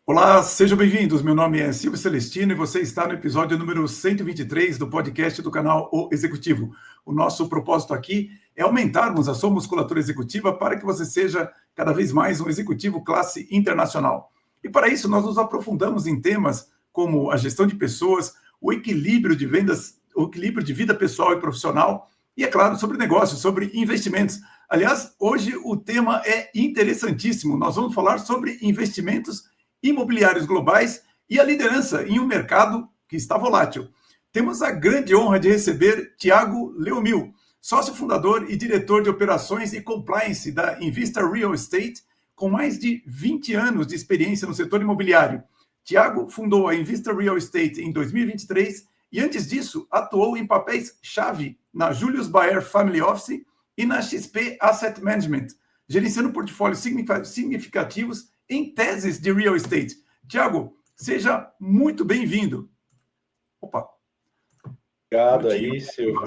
Olá, sejam bem-vindos. Meu nome é Silvio Celestino e você está no episódio número 123 do podcast do canal O Executivo. O nosso propósito aqui é aumentarmos a sua musculatura executiva para que você seja cada vez mais um executivo classe internacional. E para isso nós nos aprofundamos em temas como a gestão de pessoas, o equilíbrio de vendas, o equilíbrio de vida pessoal e profissional e, é claro, sobre negócios, sobre investimentos. Aliás, hoje o tema é interessantíssimo. Nós vamos falar sobre investimentos imobiliários globais e a liderança em um mercado que está volátil. Temos a grande honra de receber Tiago Leomil, sócio fundador e diretor de operações e compliance da Invista Real Estate, com mais de 20 anos de experiência no setor imobiliário. Tiago fundou a Invista Real Estate em 2023 e, antes disso, atuou em papéis-chave na Julius Baer Family Office e na XP Asset Management, gerenciando portfólios significativos em teses de real estate. Tiago, seja muito bem-vindo. Opa. Obrigado aí, Silvio.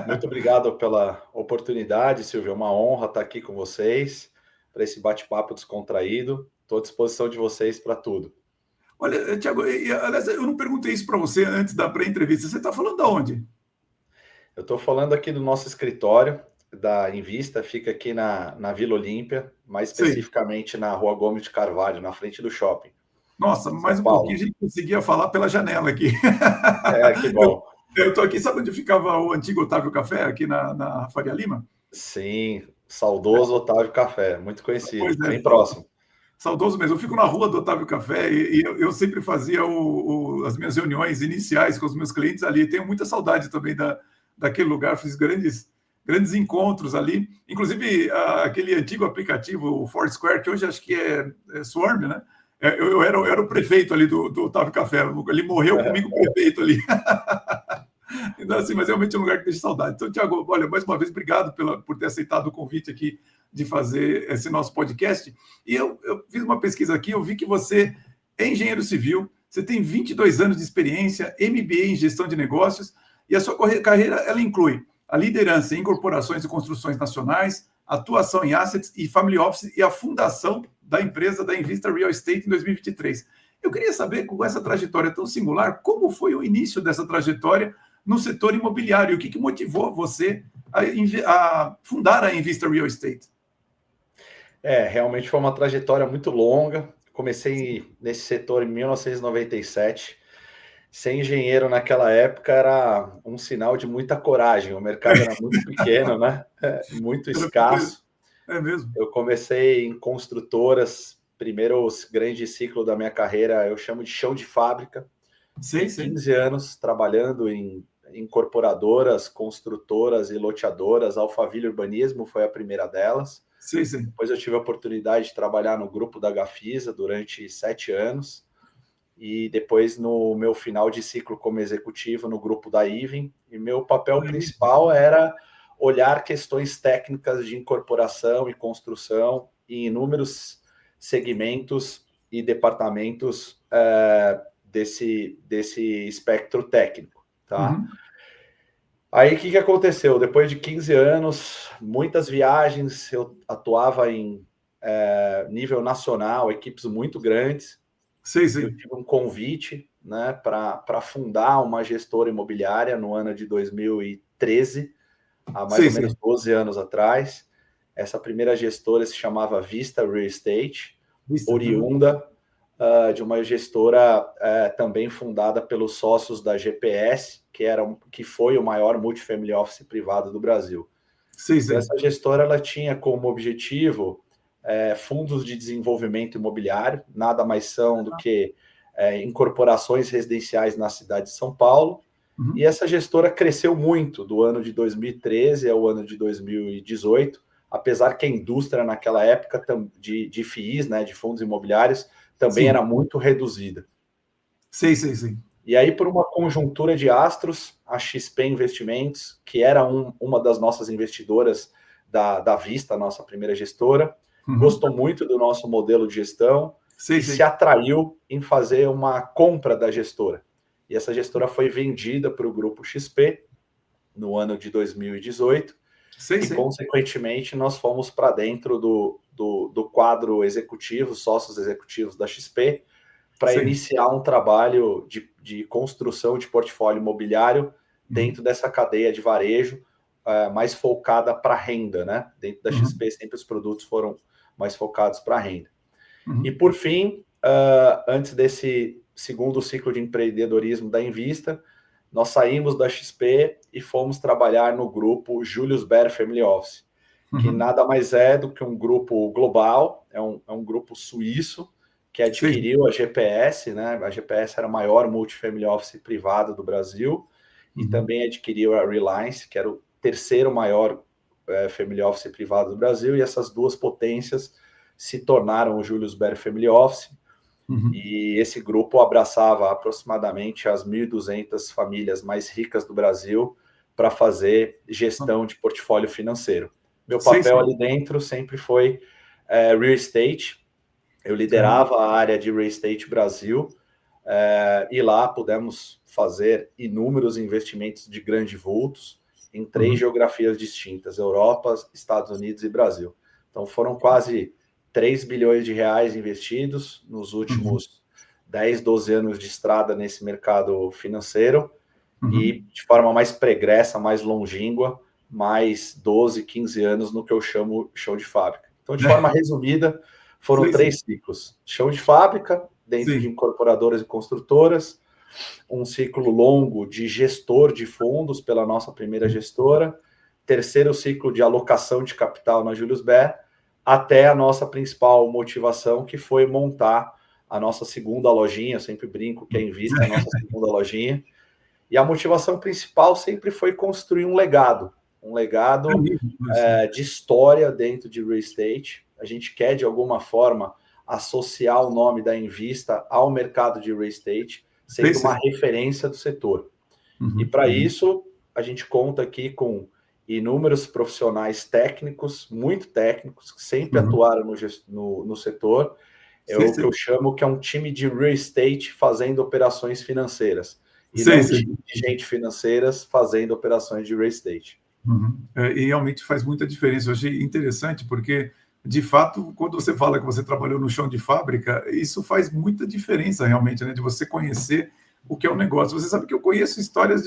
Muito obrigado pela oportunidade, Silvio. É uma honra estar aqui com vocês para esse bate-papo descontraído. Estou à disposição de vocês para tudo. Olha, Tiago, aliás, eu não perguntei isso para você antes da pré-entrevista. Você está falando de onde? Eu estou falando aqui do nosso escritório da Invista, fica aqui na Vila Olímpia, mais especificamente na Rua Gomes de Carvalho, na frente do shopping. Nossa, mais um pouquinho a gente conseguia falar pela janela aqui. Que bom. Eu estou aqui, sabe onde ficava o antigo Otávio Café, aqui na Faria Lima? Sim, saudoso Otávio Café, muito conhecido, bem próximo. próximo. Saudoso mesmo. Eu fico na rua do Otávio Café e eu sempre fazia as minhas reuniões iniciais com os meus clientes ali. Tenho muita saudade também daquele lugar, fiz grandes encontros ali. Inclusive, aquele antigo aplicativo, o Foursquare, que hoje acho que é Swarm, né? Eu era o prefeito ali do Otávio Café. Ele morreu comigo, prefeito ali. Então, assim, mas realmente é um lugar que deixa saudade. Então, Tiago, olha, mais uma vez, obrigado por ter aceitado o convite aqui de fazer esse nosso podcast. E eu fiz uma pesquisa aqui, eu vi que você é engenheiro civil, você tem 22 anos de experiência, MBA em gestão de negócios, e a sua carreira, ela inclui a liderança em corporações e construções nacionais, atuação em assets e family office e a fundação da empresa da Invista Real Estate em 2023. Eu queria saber, com essa trajetória tão singular, como foi o início dessa trajetória no setor imobiliário? O que motivou você a fundar a Invista Real Estate? Realmente foi uma trajetória muito longa. Comecei nesse setor em 1997. Ser engenheiro naquela época era um sinal de muita coragem. O mercado era muito pequeno, né? Muito escasso. É mesmo? Eu comecei em construtoras. Primeiro grande ciclo da minha carreira, eu chamo de chão de fábrica. Sim. 15 anos trabalhando em incorporadoras, construtoras e loteadoras. Alphaville Urbanismo foi a primeira delas. Sim. Depois eu tive a oportunidade de trabalhar no grupo da Gafisa durante 7 anos. E depois, no meu final de ciclo como executivo, no grupo da Ivem. E meu papel principal era olhar questões técnicas de incorporação e construção em inúmeros segmentos e departamentos desse espectro técnico. Tá? Aí, o que aconteceu? Depois de 15 anos, muitas viagens, eu atuava em nível nacional, equipes muito grandes. Sim. Eu tive um convite, né, para fundar uma gestora imobiliária no ano de 2013, há mais ou menos 12 anos atrás. Essa primeira gestora se chamava Vista Real Estate, oriunda de uma gestora também fundada pelos sócios da GPS, que foi o maior multifamily office privado do Brasil. Sim. Então, essa gestora ela tinha como objetivo fundos de desenvolvimento imobiliário, nada mais são do que incorporações residenciais na cidade de São Paulo. E essa gestora cresceu muito do ano de 2013 ao ano de 2018, apesar que a indústria naquela época de FIIs, né, de fundos imobiliários, também era muito reduzida. Sim. E aí, por uma conjuntura de astros, a XP Investimentos, que era uma das nossas investidoras da Vista, nossa primeira gestora, gostou muito do nosso modelo de gestão e se atraiu em fazer uma compra da gestora. E essa gestora foi vendida para o grupo XP no ano de 2018 e, consequentemente, nós fomos para dentro do quadro executivo, sócios executivos da XP, para iniciar um trabalho de construção de portfólio imobiliário dentro dessa cadeia de varejo, mais focada para renda, né? Dentro da XP, sempre os produtos foram mais focados para renda. E, por fim, antes desse segundo ciclo de empreendedorismo da Invista, nós saímos da XP e fomos trabalhar no grupo Julius Baer Family Office, que nada mais é do que um grupo global, é um grupo suíço, que adquiriu a GPS, né? A GPS era a maior multifamily office privada do Brasil, e também adquiriu a Reliance, que era o terceiro maior family office privado do Brasil, e essas duas potências se tornaram o Julius Baer Family Office, e esse grupo abraçava aproximadamente as 1.200 famílias mais ricas do Brasil para fazer gestão de portfólio financeiro. Meu papel ali dentro sempre foi real estate. Eu liderava a área de Real Estate Brasil, e lá pudemos fazer inúmeros investimentos de grandes vultos em 3 geografias distintas, Europa, Estados Unidos e Brasil. Então foram quase 3 bilhões de reais investidos nos últimos 10, 12 anos de estrada nesse mercado financeiro, e de forma mais pregressa, mais longínqua, mais 12, 15 anos no que eu chamo chão de fábrica. Então, de forma resumida, foram 3 ciclos. Chão de fábrica, dentro de incorporadoras e construtoras, um ciclo longo de gestor de fundos pela nossa primeira gestora, terceiro ciclo de alocação de capital na Julius Baer, até a nossa principal motivação, que foi montar a nossa segunda lojinha. Eu sempre brinco que a Invista é a nossa segunda lojinha. E a motivação principal sempre foi construir um legado de história dentro de real estate. A gente quer, de alguma forma, associar o nome da Invista ao mercado de real estate, sendo uma referência do setor. E para isso, a gente conta aqui com inúmeros profissionais técnicos, muito técnicos, que sempre atuaram no setor. É o que eu chamo que é um time de real estate fazendo operações financeiras. E não time de gente financeiras fazendo operações de real estate. E realmente faz muita diferença. Eu achei interessante porque, de fato, quando você fala que você trabalhou no chão de fábrica, isso faz muita diferença realmente, né? De você conhecer o que é o negócio. Você sabe que eu conheço histórias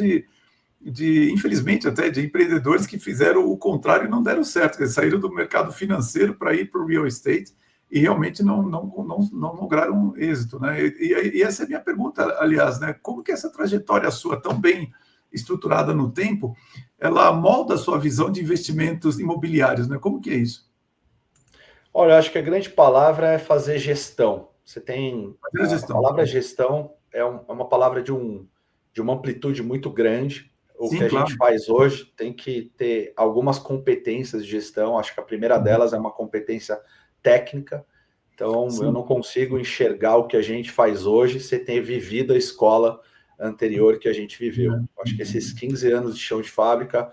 infelizmente, até de empreendedores que fizeram o contrário e não deram certo, eles saíram do mercado financeiro para ir para o real estate e realmente não lograram êxito, né? E essa é a minha pergunta, aliás, né? Como que essa trajetória sua, tão bem estruturada no tempo, ela molda a sua visão de investimentos imobiliários, né? Como que é isso? Olha, eu acho que a grande palavra é fazer gestão. Você tem... A palavra gestão é uma palavra de uma amplitude muito grande. O que a gente faz hoje tem que ter algumas competências de gestão. Acho que a primeira delas é uma competência técnica. Então, eu não consigo enxergar o que a gente faz hoje sem ter vivido a escola anterior que a gente viveu. Acho que esses 15 anos de chão de fábrica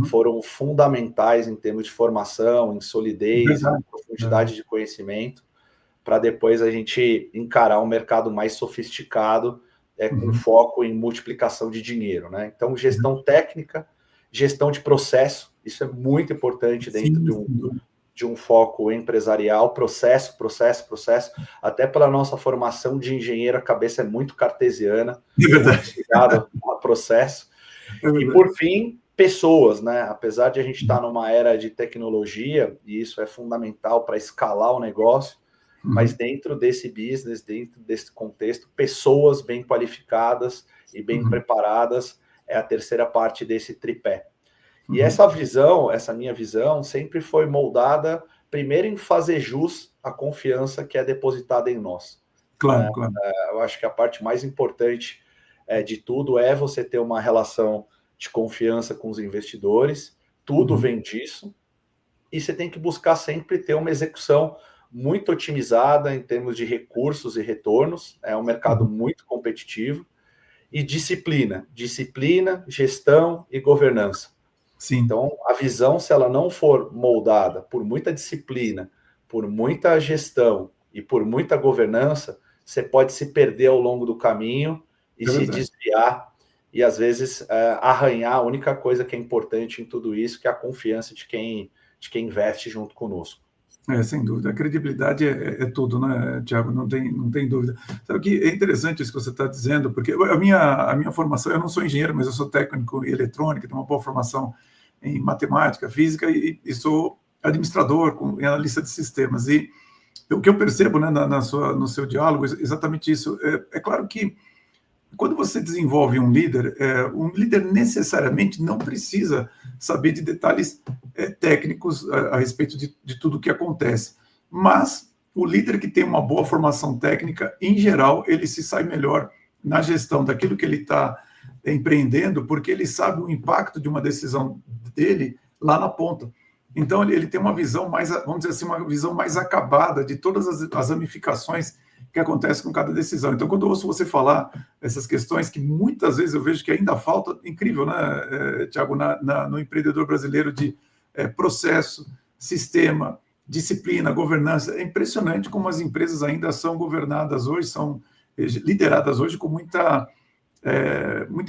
foram fundamentais em termos de formação, em solidez, em profundidade de conhecimento, para depois a gente encarar um mercado mais sofisticado, com foco em multiplicação de dinheiro, né? Então, gestão técnica, gestão de processo, isso é muito importante dentro de um foco empresarial, processo. Até pela nossa formação de engenheiro, a cabeça é muito cartesiana, muito ligada a processo. E, por fim, pessoas, né? Apesar de a gente estar numa era de tecnologia, e isso é fundamental para escalar o negócio, mas dentro desse business, dentro desse contexto, pessoas bem qualificadas e bem preparadas é a terceira parte desse tripé. E essa visão, essa minha visão, sempre foi moldada primeiro em fazer jus à confiança que é depositada em nós. Claro. Eu acho que a parte mais importante de tudo é você ter uma relação de confiança com os investidores, tudo vem disso, e você tem que buscar sempre ter uma execução muito otimizada em termos de recursos e retornos. É um mercado muito competitivo. E disciplina, gestão e governança. Sim. Então, a visão, se ela não for moldada por muita disciplina, por muita gestão e por muita governança, você pode se perder ao longo do caminho e se desviar e, às vezes, arranhar a única coisa que é importante em tudo isso, que é a confiança de quem investe junto conosco. Sem dúvida. A credibilidade é tudo, né, Tiago? Não tem dúvida. Sabe que é interessante isso que você está dizendo, porque a minha formação, eu não sou engenheiro, mas eu sou técnico em eletrônica, tenho uma boa formação em matemática, física e sou administrador, analista de sistemas. E o que eu percebo, né, no seu diálogo, é exatamente isso. É claro que quando você desenvolve um líder necessariamente não precisa saber de detalhes técnicos a respeito de tudo o que acontece. Mas o líder que tem uma boa formação técnica, em geral, ele se sai melhor na gestão daquilo que ele está empreendendo, porque ele sabe o impacto de uma decisão dele lá na ponta. Então, ele tem uma visão mais, vamos dizer assim, uma visão mais acabada de todas as ramificações que acontecem com cada decisão. Então, quando eu ouço você falar essas questões que muitas vezes eu vejo que ainda falta, incrível, né, Tiago, no empreendedor brasileiro de processo, sistema, disciplina, governança. É impressionante como as empresas ainda são governadas hoje, são lideradas hoje com muita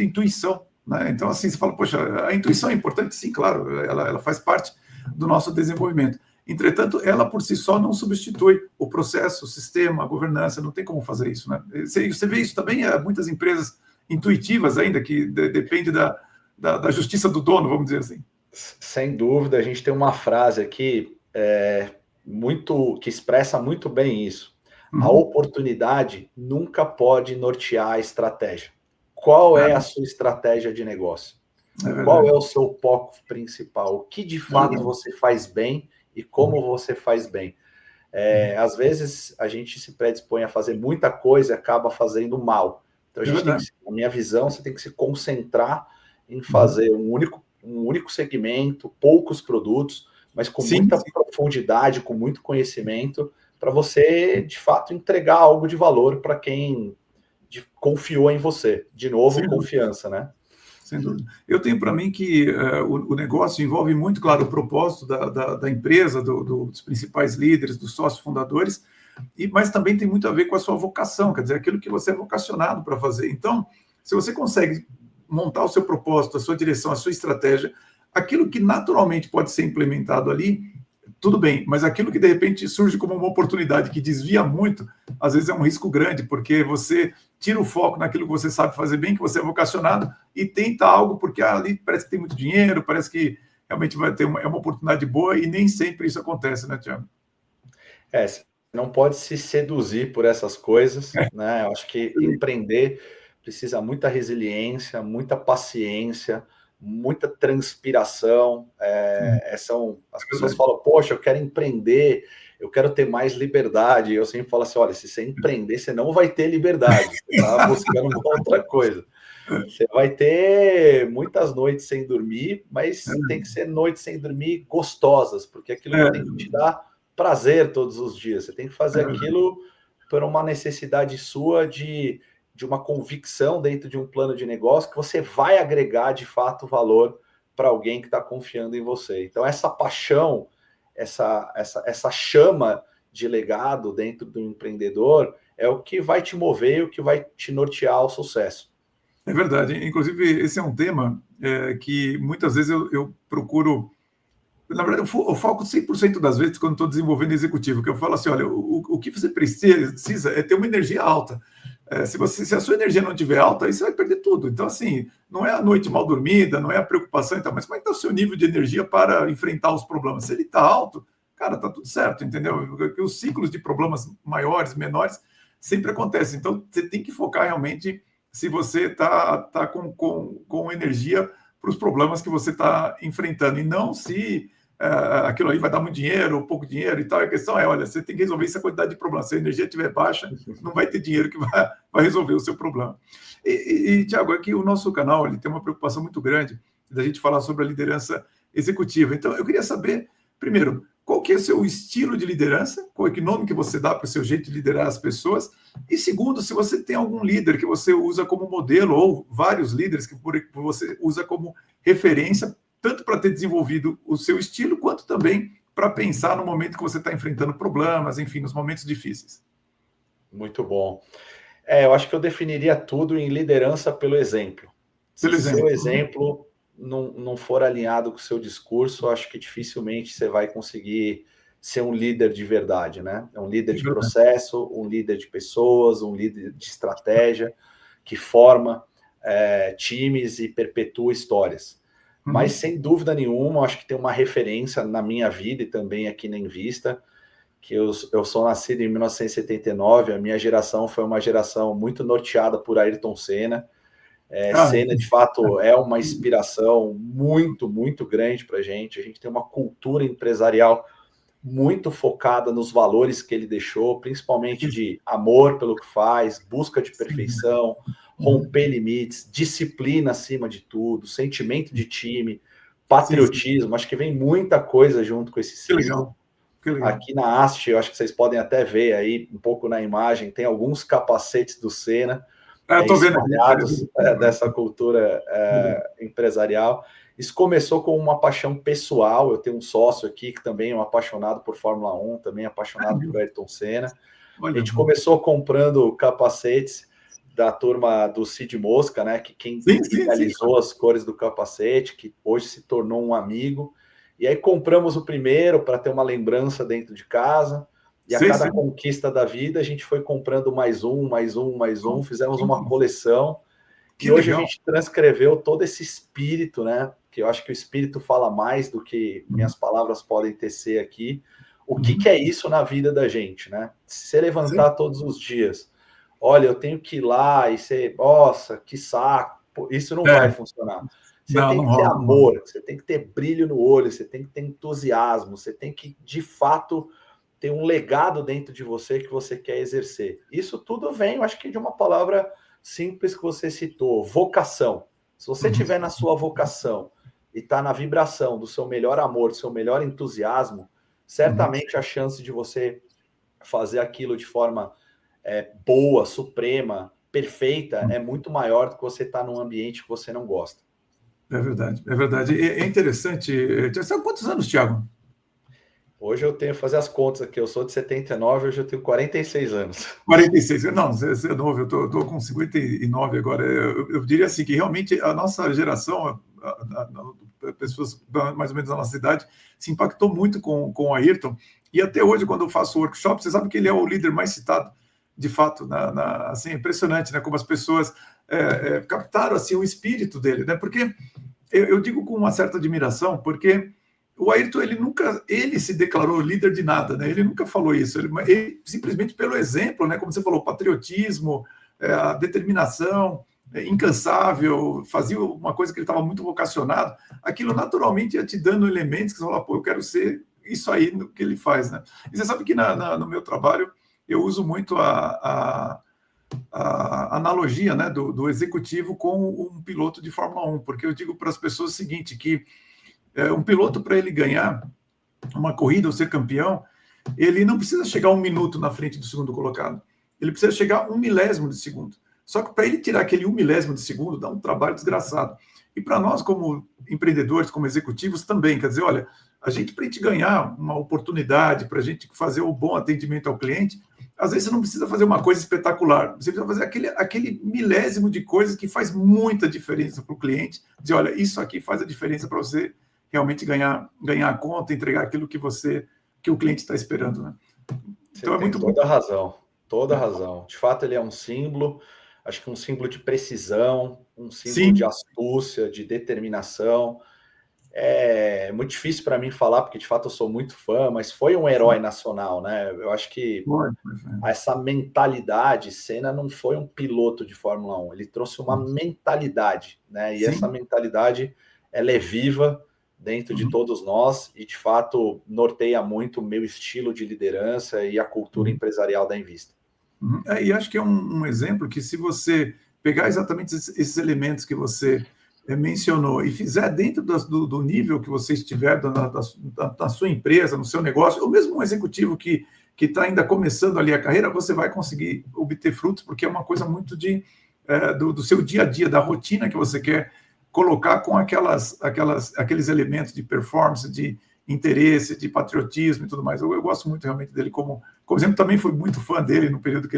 intuição, né? Então, assim, você fala, poxa, a intuição é importante? Sim, claro, ela faz parte do nosso desenvolvimento. Entretanto, ela por si só não substitui o processo, o sistema, a governança, não tem como fazer isso, né? Você vê isso também, muitas empresas intuitivas ainda, que depende da justiça do dono, vamos dizer assim. Sem dúvida, a gente tem uma frase aqui que expressa muito bem isso. A oportunidade nunca pode nortear a estratégia. Qual é a sua estratégia de negócio? Qual é o seu foco principal? O que de fato você faz bem e como você faz bem? Às vezes a gente se predispõe a fazer muita coisa e acaba fazendo mal. Então a gente tem que, na minha visão, você tem que se concentrar em fazer um único segmento, poucos produtos, mas com muita profundidade, com muito conhecimento, para você, de fato, entregar algo de valor para quem confiou em você. De novo, confiança, né? Sem dúvida. Eu tenho para mim que o negócio envolve muito, claro, o propósito da empresa, dos principais líderes, dos sócios fundadores, mas também tem muito a ver com a sua vocação, quer dizer, aquilo que você é vocacionado para fazer. Então, se você consegue montar o seu propósito, a sua direção, a sua estratégia, aquilo que naturalmente pode ser implementado ali, tudo bem, mas aquilo que de repente surge como uma oportunidade que desvia muito, às vezes é um risco grande, porque você tira o foco naquilo que você sabe fazer bem, que você é vocacionado, e tenta algo porque ali parece que tem muito dinheiro, parece que realmente vai ter uma oportunidade boa, e nem sempre isso acontece, né, Tiago? Não pode se seduzir por essas coisas, né? Eu acho que empreender precisa muita resiliência, muita paciência, muita transpiração. As pessoas falam, poxa, eu quero empreender, eu quero ter mais liberdade. Eu sempre falo assim, olha, se você empreender, você não vai ter liberdade, você está buscando uma outra coisa. Você vai ter muitas noites sem dormir, mas tem que ser noites sem dormir gostosas, porque aquilo tem que te dar prazer todos os dias. Você tem que fazer aquilo por uma necessidade sua de uma convicção dentro de um plano de negócio que você vai agregar de fato valor para alguém que está confiando em você. Então, essa paixão, essa chama de legado dentro do empreendedor é o que vai te mover, o que vai te nortear ao sucesso. É verdade. Inclusive, esse é um tema que muitas vezes eu procuro. Na verdade, eu foco 100% das vezes quando estou desenvolvendo executivo, que eu falo assim, olha, o que você precisa é ter uma energia alta. Se a sua energia não estiver alta, aí você vai perder tudo. Então, assim, não é a noite mal dormida, não é a preocupação e tal, mas como é que está o seu nível de energia para enfrentar os problemas? Se ele está alto, cara, está tudo certo, entendeu? Porque os ciclos de problemas maiores, menores, sempre acontecem. Então, você tem que focar realmente se você está com energia para os problemas que você está enfrentando, e não se aquilo ali vai dar muito dinheiro ou pouco dinheiro e tal. A questão é, olha, você tem que resolver essa quantidade de problemas. Se a energia estiver baixa, não vai ter dinheiro que vai resolver o seu problema. Tiago, aqui o nosso canal ele tem uma preocupação muito grande da gente falar sobre a liderança executiva. Então, eu queria saber, primeiro, qual que é o seu estilo de liderança, qual é o nome que você dá para o seu jeito de liderar as pessoas, e segundo, se você tem algum líder que você usa como modelo, ou vários líderes que você usa como referência, tanto para ter desenvolvido o seu estilo, quanto também para pensar no momento que você está enfrentando problemas, enfim, nos momentos difíceis. Muito bom. Eu acho que eu definiria tudo em liderança pelo exemplo. Se seu exemplo não for alinhado com o seu discurso, acho que dificilmente você vai conseguir ser um líder de verdade, né? É um líder de processo, um líder de pessoas, um líder de estratégia, que forma times e perpetua histórias. Mas, sem dúvida nenhuma, acho que tem uma referência na minha vida e também aqui na Envista, que eu sou nascido em 1979, a minha geração foi uma geração muito norteada por Ayrton Senna. Senna, de fato, é uma inspiração muito, muito grande para a gente tem uma cultura empresarial muito focada nos valores que ele deixou, principalmente de amor pelo que faz, busca de perfeição, romper limites, disciplina acima de tudo, sentimento de time, patriotismo. Acho que vem muita coisa junto com esse símbolo. Que legal. Aqui na haste, eu acho que vocês podem até ver aí um pouco na imagem, tem alguns capacetes do Senna espalhados dessa cultura empresarial. Isso começou com uma paixão pessoal. Eu tenho um sócio aqui que também é um apaixonado por Fórmula 1, também é apaixonado por Ayrton Senna. A gente começou comprando capacetes da turma do Cid Mosca, né? Que quem realizou as cores do capacete, que hoje se tornou um amigo. E aí compramos o primeiro para ter uma lembrança dentro de casa. E a cada conquista da vida, a gente foi comprando mais um. Fizemos uma coleção. E hoje a gente transcreveu todo esse espírito, né? Que eu acho que o espírito fala mais do que minhas palavras podem tecer aqui. O que é isso na vida da gente, né? Se levantar todos os dias, olha, eu tenho que ir lá e ser, nossa, que saco. Isso não vai funcionar. Você tem que ter amor, você tem que ter brilho no olho, você tem que ter entusiasmo, você tem que, de fato, ter um legado dentro de você que você quer exercer. Isso tudo vem, eu acho que de uma palavra simples que você citou, vocação. Se você estiver na sua vocação e está na vibração do seu melhor amor, do seu melhor entusiasmo, certamente a chance de você fazer aquilo de forma boa, suprema, perfeita, é muito maior do que você estar num ambiente que você não gosta. É verdade, é verdade. É interessante. Você sabe quantos anos, Thiago? Hoje eu tenho que fazer as contas aqui. Eu sou de 79, hoje eu tenho 46 anos. 46. Não, você é novo, eu estou com 59 agora. Eu diria assim, que realmente a nossa geração, pessoas mais ou menos da nossa idade, se impactou muito com o Ayrton. E até hoje, quando eu faço workshop, você sabe que ele é o líder mais citado, de fato. Assim, é impressionante, né? Como as pessoas captaram assim, o espírito dele, né? Porque eu digo com uma certa admiração, porque o Ayrton, ele se declarou líder de nada, né? Ele nunca falou isso. Ele simplesmente pelo exemplo, né? Como você falou, patriotismo, a determinação, incansável, fazia uma coisa que ele estava muito vocacionado. Aquilo naturalmente ia te dando elementos que você fala, pô, eu quero ser isso aí no que ele faz, né? E você sabe que no meu trabalho eu uso muito a analogia, né, do executivo com um piloto de Fórmula 1, porque eu digo para as pessoas o seguinte, que um piloto, para ele ganhar uma corrida ou ser campeão, ele não precisa chegar 1 minuto na frente do segundo colocado. Ele precisa chegar 1 milésimo de segundo. Só que para ele tirar aquele 1 milésimo de segundo, dá um trabalho desgraçado. E para nós, como empreendedores, como executivos, também. Quer dizer, olha, para a gente ganhar uma oportunidade, para a gente fazer o bom atendimento ao cliente, às vezes você não precisa fazer uma coisa espetacular. Você precisa fazer aquele milésimo de coisas que faz muita diferença para o cliente. Dizer, olha, isso aqui faz a diferença para você realmente ganhar a conta, entregar aquilo que o cliente está esperando, né? Então é muito toda razão. De fato, ele é um símbolo, acho que um símbolo de precisão, um símbolo de astúcia, de determinação. É muito difícil para mim falar, porque de fato eu sou muito fã, mas foi um herói nacional, né? Eu acho que essa mentalidade, Senna não foi um piloto de Fórmula 1, ele trouxe uma mentalidade, né? E essa mentalidade, ela é viva dentro de todos nós e, de fato, norteia muito o meu estilo de liderança e a cultura empresarial da Envista. E acho que é um exemplo que, se você pegar exatamente esses elementos que você mencionou e fizer dentro do nível que você estiver da sua empresa, no seu negócio, ou mesmo um executivo que está ainda começando ali a carreira, você vai conseguir obter frutos, porque é uma coisa muito do seu dia a dia, da rotina que você quer colocar com aqueles elementos de performance, de interesse, de patriotismo e tudo mais. Eu gosto muito realmente dele como exemplo. Também fui muito fã dele no período que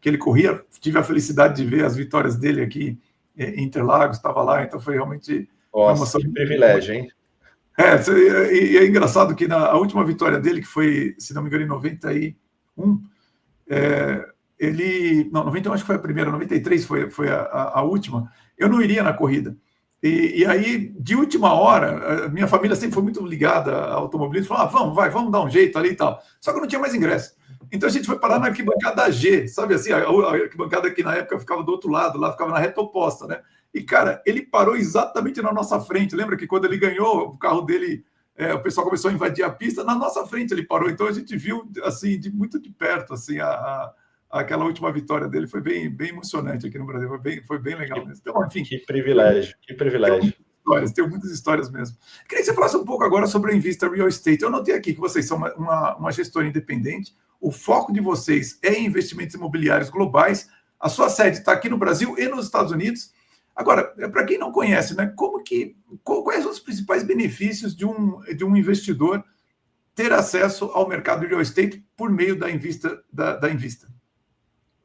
ele corria. Tive a felicidade de ver as vitórias dele aqui em Interlagos, estava lá, então foi realmente uma emoção. Que privilégio, hein? E é engraçado que a última vitória dele, que foi, se não me engano, em 91, não, 91 acho que foi a primeira, 93 foi a última, eu não iria na corrida. E aí, de última hora, a minha família sempre foi muito ligada a automobilismo, falou, vamos dar um jeito ali e tal. Só que eu não tinha mais ingresso. Então a gente foi parar na arquibancada G, sabe assim, a arquibancada que na época ficava do outro lado, lá ficava na reta oposta, né? E, cara, ele parou exatamente na nossa frente. Lembra que quando ele ganhou, o carro dele, o pessoal começou a invadir a pista, na nossa frente ele parou. Então a gente viu, assim, muito de perto, assim, aquela última vitória dele. Foi bem, bem emocionante aqui no Brasil, foi bem legal mesmo. Então, enfim. Que privilégio, que privilégio. Tem muitas histórias mesmo. Queria que você falasse um pouco agora sobre a Invista Real Estate. Eu notei aqui que vocês são uma gestora independente, o foco de vocês é em investimentos imobiliários globais, a sua sede está aqui no Brasil e nos Estados Unidos. Agora, para quem não conhece, né, quais são os principais benefícios de um investidor ter acesso ao mercado de real estate por meio da Invista?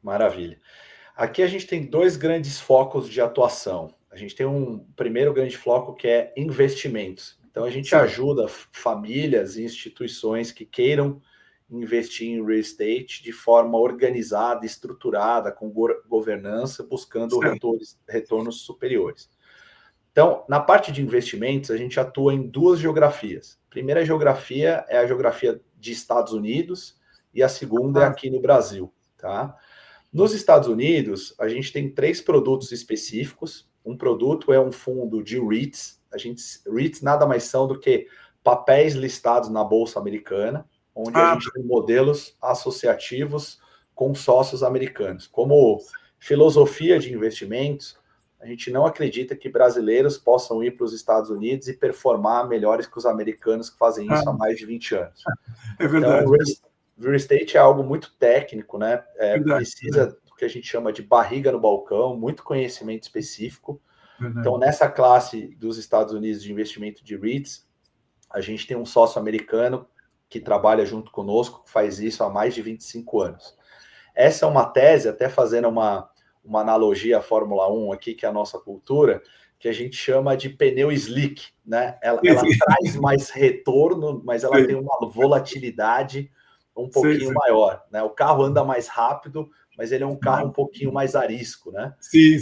Maravilha. Aqui a gente tem dois grandes focos de atuação. A gente tem um primeiro grande foco que é investimentos. Então a gente ajuda famílias e instituições que queiram investir em real estate de forma organizada, estruturada, com governança, buscando retornos superiores. Então, na parte de investimentos, a gente atua em duas geografias. A primeira geografia é a geografia de Estados Unidos e a segunda é aqui no Brasil, tá? Nos Estados Unidos, a gente tem 3 produtos específicos. Um produto é um fundo de REITs. REITs nada mais são do que papéis listados na Bolsa Americana, onde a gente tem modelos associativos com sócios americanos. Como filosofia de investimentos, a gente não acredita que brasileiros possam ir para os Estados Unidos e performar melhores que os americanos que fazem isso há mais de 20 anos. É verdade. Então, real estate é algo muito técnico, né? Precisa do que a gente chama de barriga no balcão, muito conhecimento específico. Então, nessa classe dos Estados Unidos de investimento de REITs, a gente tem um sócio americano que trabalha junto conosco, que faz isso há mais de 25 anos. Essa é uma tese, até fazendo uma analogia à Fórmula 1 aqui, que é a nossa cultura, que a gente chama de pneu slick, né? Ela traz mais retorno, mas ela tem uma volatilidade um pouquinho maior, né? O carro anda mais rápido, mas ele é um carro um pouquinho mais arisco, né? Sim.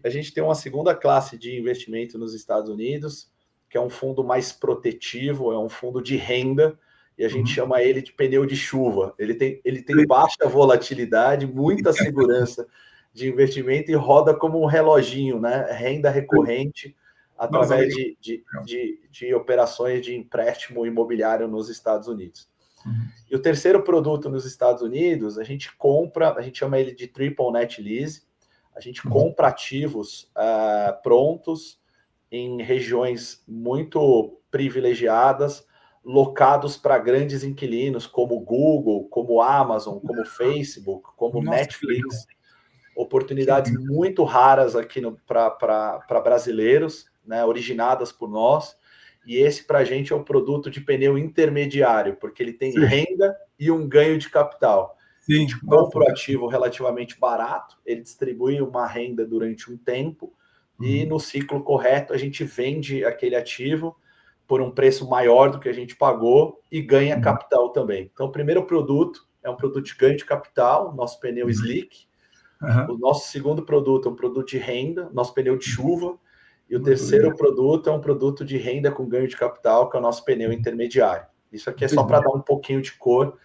A gente tem uma segunda classe de investimento nos Estados Unidos, que é um fundo mais protetivo, é um fundo de renda, e a gente chama ele de pneu de chuva. Ele tem baixa volatilidade, muita segurança de investimento e roda como um reloginho, né? Renda recorrente através de operações de empréstimo imobiliário nos Estados Unidos. E o terceiro produto nos Estados Unidos, a gente chama ele de Triple Net Lease, a gente compra ativos prontos em regiões muito privilegiadas, locados para grandes inquilinos, como Google, como Amazon, como Facebook, como Netflix. Oportunidades muito raras aqui para brasileiros, né, originadas por nós. E esse, para a gente, é o produto de pneu intermediário, porque ele tem renda e um ganho de capital. A gente compra o ativo relativamente barato, ele distribui uma renda durante um tempo, e no ciclo correto a gente vende aquele ativo por um preço maior do que a gente pagou e ganha capital também. Então, o primeiro produto é um produto de ganho de capital, nosso pneu slick. O nosso segundo produto é um produto de renda, nosso pneu de chuva. E o terceiro produto é um produto de renda com ganho de capital, que é o nosso pneu intermediário. Isso aqui é só para dar um pouquinho de cor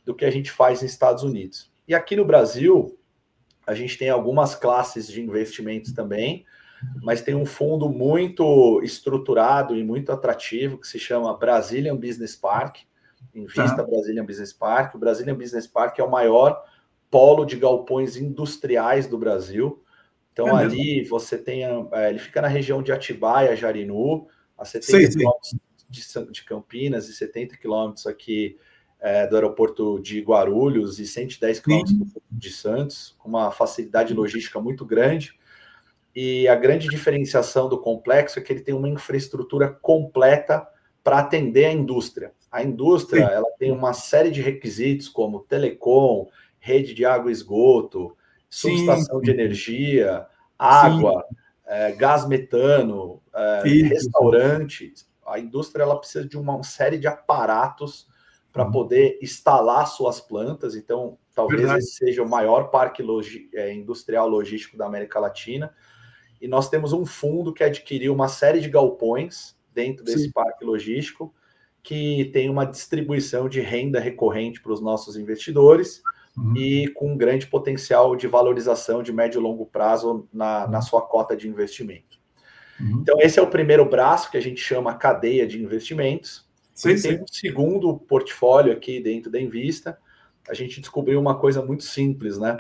do que a gente faz nos Estados Unidos. E aqui no Brasil, a gente tem algumas classes de investimentos também, mas tem um fundo muito estruturado e muito atrativo que se chama Brazilian Business Park. Invista Brazilian Business Park. O Brazilian Business Park é o maior polo de galpões industriais do Brasil. Então, ali você tem... ele fica na região de Atibaia, Jarinu, a 70 quilômetros de Campinas e 70 quilômetros aqui do aeroporto de Guarulhos e 110 quilômetros de Santos, com uma facilidade logística muito grande. E a grande diferenciação do complexo é que ele tem uma infraestrutura completa para atender a indústria. A indústria ela tem uma série de requisitos, como telecom, rede de água e esgoto, subestação de energia, água, gás metano, restaurantes. A indústria ela precisa de uma série de aparatos para poder instalar suas plantas. Então, talvez esse seja o maior parque industrial logístico da América Latina. E nós temos um fundo que adquiriu uma série de galpões dentro desse parque logístico, que tem uma distribuição de renda recorrente para os nossos investidores e com um grande potencial de valorização de médio e longo prazo na sua cota de investimento. Então, esse é o primeiro braço que a gente chama cadeia de investimentos. Tem um segundo portfólio aqui dentro da Envista. A gente descobriu uma coisa muito simples, né?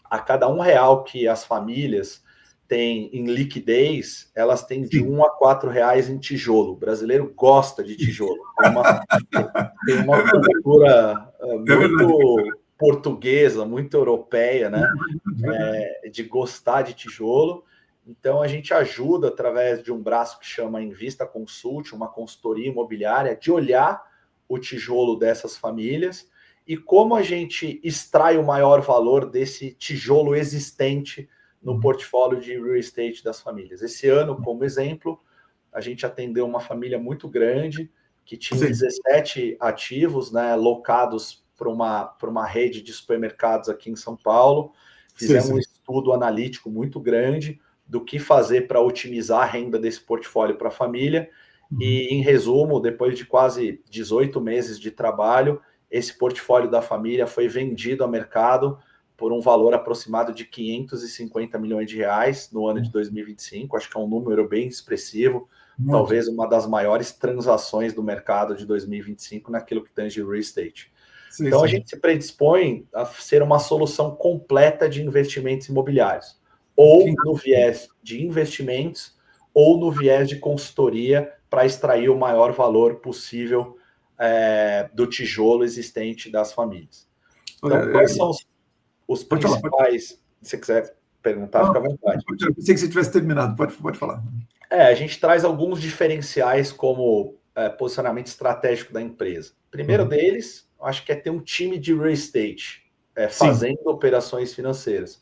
A cada R$1 que as famílias têm em liquidez, elas têm de R$1 a R$4 em tijolo. O brasileiro gosta de tijolo. Tem uma cultura muito portuguesa, muito europeia, né? De gostar de tijolo. Então, a gente ajuda, através de um braço que chama Invista Consult, uma consultoria imobiliária, de olhar o tijolo dessas famílias e como a gente extrai o maior valor desse tijolo existente no portfólio de real estate das famílias. Esse ano, como exemplo, a gente atendeu uma família muito grande que tinha 17 ativos, né, locados para uma rede de supermercados aqui em São Paulo. Fizemos um estudo analítico muito grande do que fazer para otimizar a renda desse portfólio para a família. E, em resumo, depois de quase 18 meses de trabalho, esse portfólio da família foi vendido ao mercado por um valor aproximado de R$550 milhões no ano de 2025. Acho que é um número bem expressivo, talvez uma das maiores transações do mercado de 2025 naquilo que tange real estate. Então, a gente se predispõe a ser uma solução completa de investimentos imobiliários, ou no viés de investimentos, ou no viés de consultoria para extrair o maior valor possível do tijolo existente das famílias. Então, quais são os principais... Se você quiser perguntar, fica à vontade. Eu pensei que você tivesse terminado, pode falar. A gente traz alguns diferenciais como posicionamento estratégico da empresa. Primeiro deles, acho que é ter um time de real estate fazendo operações financeiras.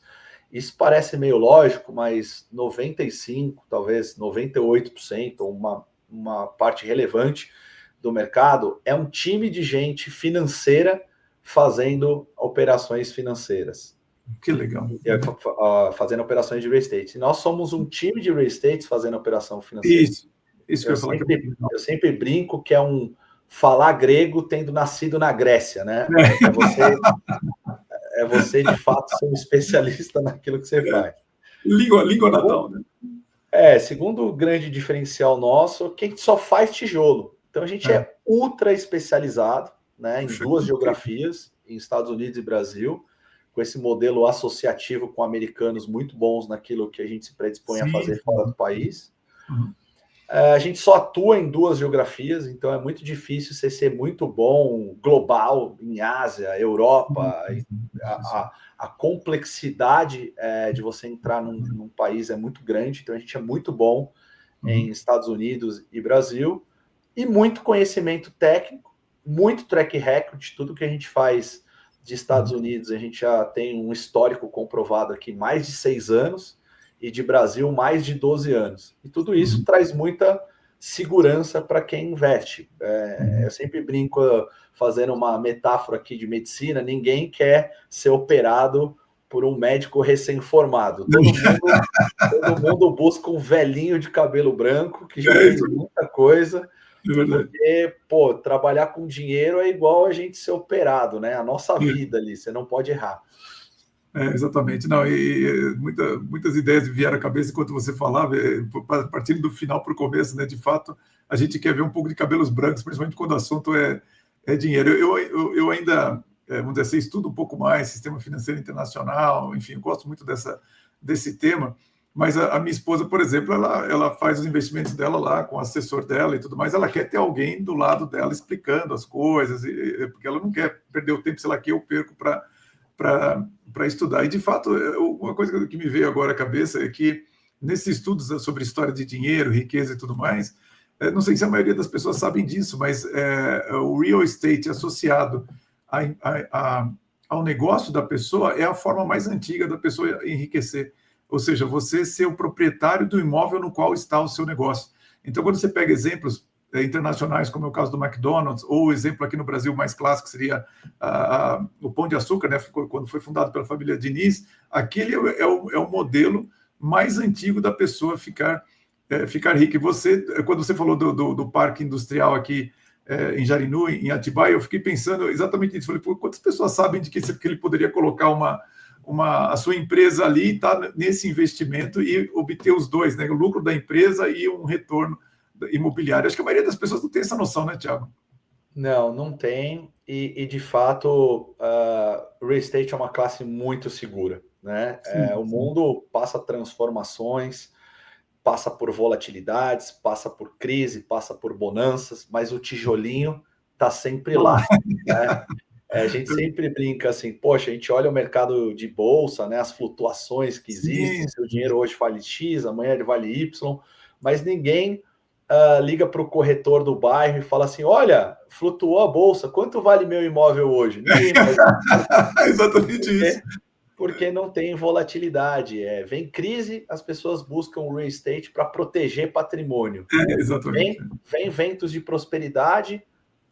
Isso parece meio lógico, mas 95%, talvez 98%, uma parte relevante do mercado, é um time de gente financeira fazendo operações financeiras. Que legal. Fazendo operações de real estate. E nós somos um time de real estate fazendo operação financeira. Isso que eu ia falar. Eu sempre brinco que é um falar grego tendo nascido na Grécia, né? É você, de fato, ser um especialista naquilo que você faz. Língua natal, né? Segundo grande diferencial nosso, que a gente só faz tijolo. Então, a gente é ultra especializado, né, em duas geografias, em Estados Unidos e Brasil, com esse modelo associativo com americanos muito bons naquilo que a gente se predispõe a fazer fora do país. A gente só atua em duas geografias, então é muito difícil você ser muito bom global em Ásia, Europa. A complexidade de você entrar num país é muito grande, então a gente é muito bom em Estados Unidos e Brasil, e muito conhecimento técnico, muito track record, tudo que a gente faz de Estados Unidos, a gente já tem um histórico comprovado aqui, mais de 6 anos, e de Brasil, mais de 12 anos. E tudo isso traz muita segurança para quem investe. Eu sempre brinco, fazendo uma metáfora aqui de medicina, ninguém quer ser operado por um médico recém-formado. Todo mundo busca um velhinho de cabelo branco, que já fez muita coisa, porque, trabalhar com dinheiro é igual a gente ser operado, né? A nossa vida ali, você não pode errar. Exatamente. Não, muitas ideias vieram à cabeça enquanto você falava, partindo do final para o começo, né? De fato, a gente quer ver um pouco de cabelos brancos, principalmente quando o assunto é dinheiro. Eu ainda, vamos dizer assim, estudo um pouco mais sistema financeiro internacional, enfim, eu gosto muito desse tema, mas a minha esposa, por exemplo, ela faz os investimentos dela lá com o assessor dela e tudo mais, ela quer ter alguém do lado dela explicando as coisas, porque ela não quer perder o tempo, sei lá, que eu perco para estudar. E, de fato, uma coisa que me veio agora à cabeça é que, nesses estudos sobre história de dinheiro, riqueza e tudo mais, não sei se a maioria das pessoas sabem disso, mas o real estate associado ao negócio da pessoa é a forma mais antiga da pessoa enriquecer. ou seja, você ser o proprietário do imóvel no qual está o seu negócio. Então, quando você pega exemplos internacionais, como é o caso do McDonald's, ou o exemplo aqui no Brasil mais clássico seria o Pão de Açúcar, né, quando foi fundado pela família Diniz, aquele é o modelo mais antigo da pessoa ficar rica. E você, quando você falou do parque industrial aqui em Jarinu, em Atibaia, eu fiquei pensando exatamente nisso. Falei, pô, quantas pessoas sabem de que ele poderia colocar a sua empresa ali, está nesse investimento e obter os dois, né, o lucro da empresa e um retorno imobiliário. Acho que a maioria das pessoas não tem essa noção, né, Thiago? Não, não tem. E de fato, real estate é uma classe muito segura, né? Sim, O sim. mundo passa transformações, passa por volatilidades, passa por crise, passa por bonanças, mas o tijolinho está sempre Olá. lá, né? A gente sempre brinca assim, poxa, a gente olha o mercado de bolsa, né? As flutuações que existem, Sim, seu dinheiro hoje vale X, amanhã ele vale Y, mas ninguém liga para o corretor do bairro e fala assim: olha, flutuou a bolsa, quanto vale meu imóvel hoje? Ninguém faz exatamente isso. isso, porque não tem volatilidade. Vem crise, as pessoas buscam o real estate para proteger patrimônio. Exatamente. Vem ventos de prosperidade,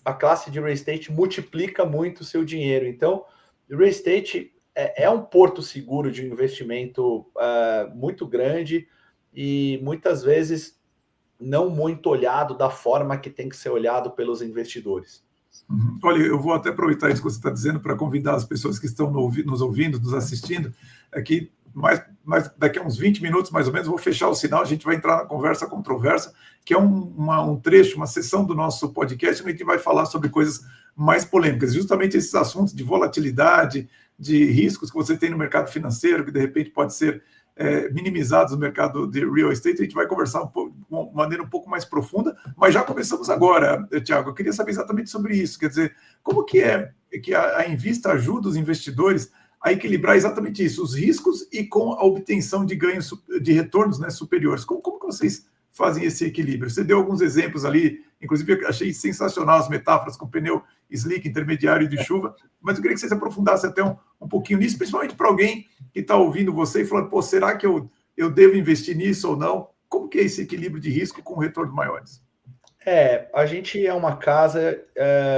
a classe de real estate multiplica muito o seu dinheiro. Então, o real estate é um porto seguro de investimento muito grande e muitas vezes não muito olhado da forma que tem que ser olhado pelos investidores. Olha, eu vou até aproveitar isso que você está dizendo para convidar as pessoas que estão nos ouvindo, nos assistindo, aqui, daqui a uns 20 minutos, mais ou menos, vou fechar o sinal, a gente vai entrar na conversa controversa, que é um trecho, uma sessão do nosso podcast, onde a gente vai falar sobre coisas mais polêmicas, justamente esses assuntos de volatilidade, de riscos que você tem no mercado financeiro, que de repente pode ser minimizados no mercado de real estate. A gente vai conversar de uma maneira um pouco mais profunda, mas já começamos agora, Thiago. Eu queria saber exatamente sobre isso. Quer dizer, como que que a Invista ajuda os investidores a equilibrar exatamente isso, os riscos e com a obtenção de ganhos, de retornos, né, superiores. Como que vocês fazem esse equilíbrio? Você deu alguns exemplos ali, inclusive eu achei sensacional as metáforas com pneu slick, intermediário de chuva, mas eu queria que vocês aprofundassem até um pouquinho nisso, principalmente para alguém que está ouvindo você e falando, pô, será que eu devo investir nisso ou não? Como que é esse equilíbrio de risco com retornos maiores? A gente é uma casa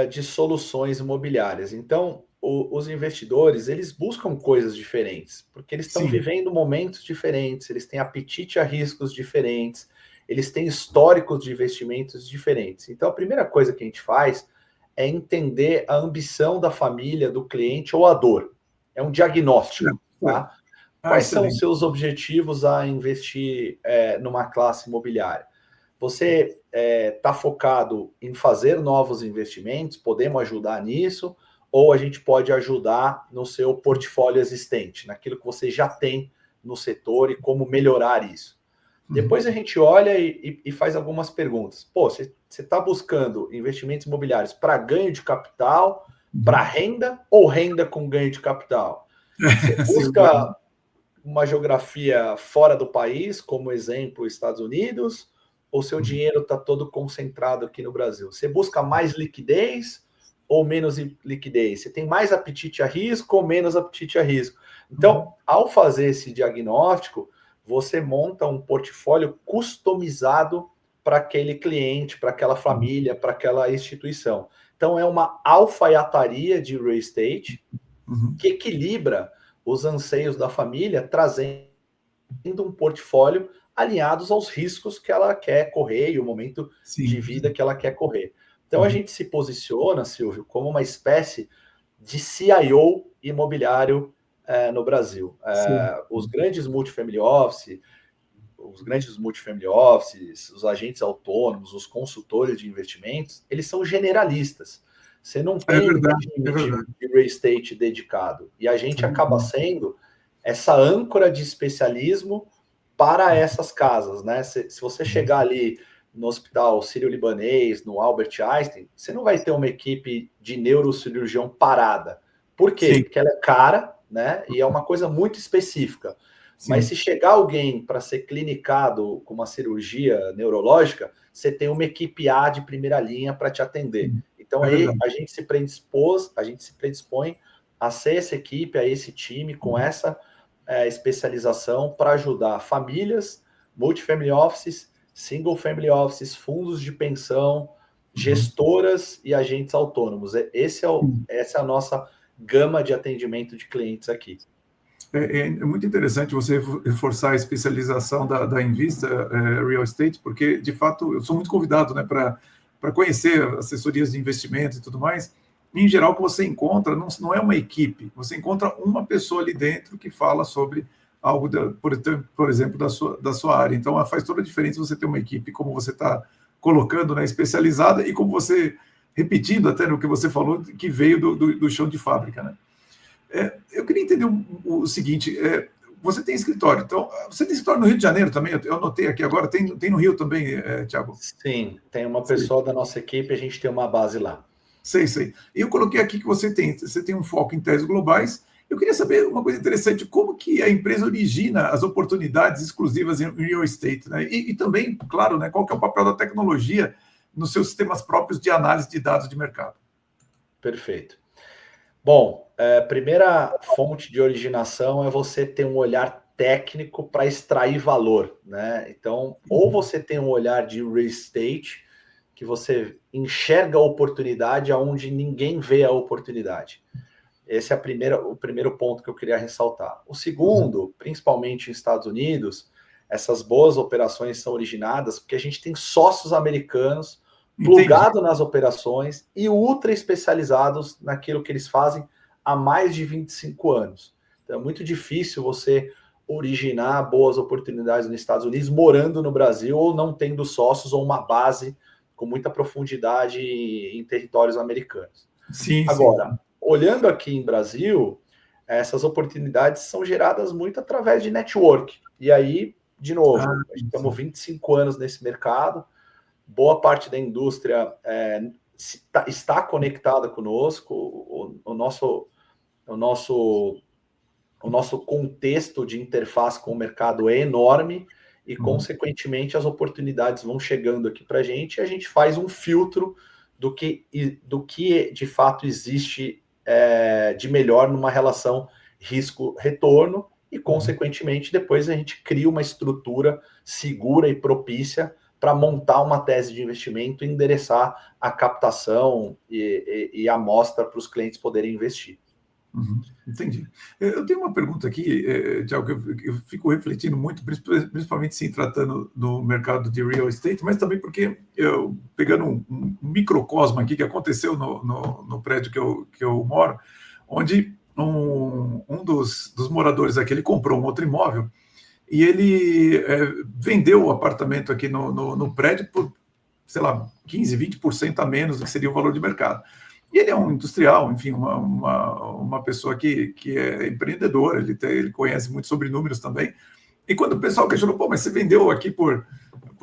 de soluções imobiliárias, então os investidores, eles buscam coisas diferentes, porque eles estão Sim. vivendo momentos diferentes, eles têm apetite a riscos diferentes, eles têm históricos de investimentos diferentes. Então, a primeira coisa que a gente faz é entender a ambição da família, do cliente ou a dor. É um diagnóstico, tá? Quais são os Excelente. seus objetivos a investir numa classe imobiliária? Você está focado em fazer novos investimentos, podemos ajudar nisso, ou a gente pode ajudar no seu portfólio existente, naquilo que você já tem no setor e como melhorar isso. Depois a gente olha e faz algumas perguntas. Pô, você está buscando investimentos imobiliários para ganho de capital, para renda ou renda com ganho de capital? Você Sim, busca uma geografia fora do país, como exemplo, Estados Unidos, ou seu dinheiro está todo concentrado aqui no Brasil? Você busca mais liquidez ou menos liquidez? Você tem mais apetite a risco ou menos apetite a risco? Então, ao fazer esse diagnóstico, você monta um portfólio customizado para aquele cliente, para aquela família, para aquela instituição. Então, é uma alfaiataria de real estate que equilibra os anseios da família, trazendo um portfólio alinhados aos riscos que ela quer correr e o momento de vida que ela quer correr. Então a gente se posiciona, Silvio, como uma espécie de CIO imobiliário no Brasil. Os grandes multifamily office, os agentes autônomos, os consultores de investimentos, eles são generalistas. Você não é tem um verdade, é time verdade. de real estate dedicado. E a gente acaba sendo essa âncora de especialismo para essas casas, né? Se você chegar ali no Hospital Sírio-Libanês, no Albert Einstein, você não vai ter uma equipe de neurocirurgião parada. Por quê? Sim, Porque ela é cara, né? E é uma coisa muito específica. Mas sim. se chegar alguém para ser clinicado com uma cirurgia neurológica, você tem uma equipe A de primeira linha para te atender. Então É aí verdade. a gente se predispõe a ser essa equipe, a esse time, com essa especialização para ajudar famílias, multifamily offices, single family offices, fundos de pensão, gestoras e agentes autônomos. Essa é a nossa gama de atendimento de clientes aqui. É muito interessante você reforçar a especialização da Invista Real Estate, porque, de fato, eu sou muito convidado, né, para conhecer assessorias de investimento e tudo mais. Em geral, o que você encontra não é uma equipe, você encontra uma pessoa ali dentro que fala sobre algo, por exemplo, da sua área. Então, faz toda a diferença você ter uma equipe, como você está colocando, né, especializada, e como você, repetindo até no que você falou, que veio do chão de fábrica, né? Eu queria entender o seguinte, você tem escritório, então, você tem escritório no Rio de Janeiro também, eu anotei aqui agora, tem no Rio também, Thiago? Sim, tem uma pessoa da nossa equipe, a gente tem uma base lá. Sei. E eu coloquei aqui que você tem um foco em teses globais. Eu queria saber uma coisa interessante, como que a empresa origina as oportunidades exclusivas em real estate, né? E também, claro, né, qual que é o papel da tecnologia nos seus sistemas próprios de análise de dados de mercado? Perfeito. Bom, primeira fonte de originação é você ter um olhar técnico para extrair valor, né? Então, ou você tem um olhar de real estate, que você enxerga a oportunidade aonde ninguém vê a oportunidade. Esse é o primeiro ponto que eu queria ressaltar. O segundo, principalmente nos Estados Unidos, essas boas operações são originadas porque a gente tem sócios americanos plugados nas operações e ultra especializados naquilo que eles fazem há mais de 25 anos. Então é muito difícil você originar boas oportunidades nos Estados Unidos morando no Brasil ou não tendo sócios ou uma base com muita profundidade em territórios americanos. Sim. Agora, olhando aqui em Brasil, essas oportunidades são geradas muito através de network. E aí, de novo, estamos 25 anos nesse mercado, boa parte da indústria está conectada conosco, o nosso contexto de interface com o mercado é enorme e, consequentemente, as oportunidades vão chegando aqui para a gente e a gente faz um filtro do que de fato existe de melhor numa relação risco-retorno e, consequentemente, depois a gente cria uma estrutura segura e propícia para montar uma tese de investimento e endereçar a captação e a amostra para os clientes poderem investir. Entendi. Eu tenho uma pergunta aqui, Thiago, que eu fico refletindo muito, principalmente se tratando do mercado de real estate, mas também porque pegando um microcosmo aqui que aconteceu no prédio que eu moro, onde um dos moradores aqui, ele comprou um outro imóvel e ele vendeu o apartamento aqui no prédio por, sei lá, 15%, 20% a menos do que seria o valor de mercado. E ele é um industrial, enfim, uma pessoa que é empreendedora, ele conhece muito sobre números também. E quando o pessoal questionou, mas você vendeu aqui por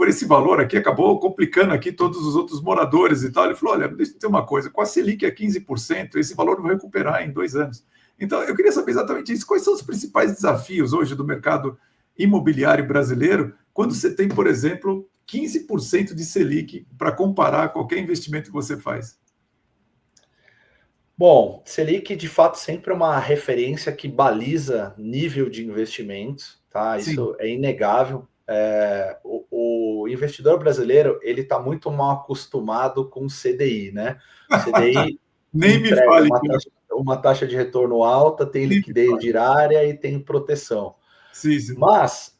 esse valor aqui, acabou complicando aqui todos os outros moradores e tal. Ele falou, olha, deixa eu dizer uma coisa, com a Selic é 15%, esse valor vai recuperar em 2 anos. Então, eu queria saber exatamente isso. Quais são os principais desafios hoje do mercado imobiliário brasileiro, quando você tem, por exemplo, 15% de Selic para comparar qualquer investimento que você faz? Bom, Selic de fato sempre é uma referência que baliza nível de investimentos, tá? Sim. Isso é inegável. O investidor brasileiro ele está muito mal acostumado com o CDI, né? O CDI Nem me entrega fale. uma taxa de retorno alta, tem liquidez diária e tem proteção. Sim. Mas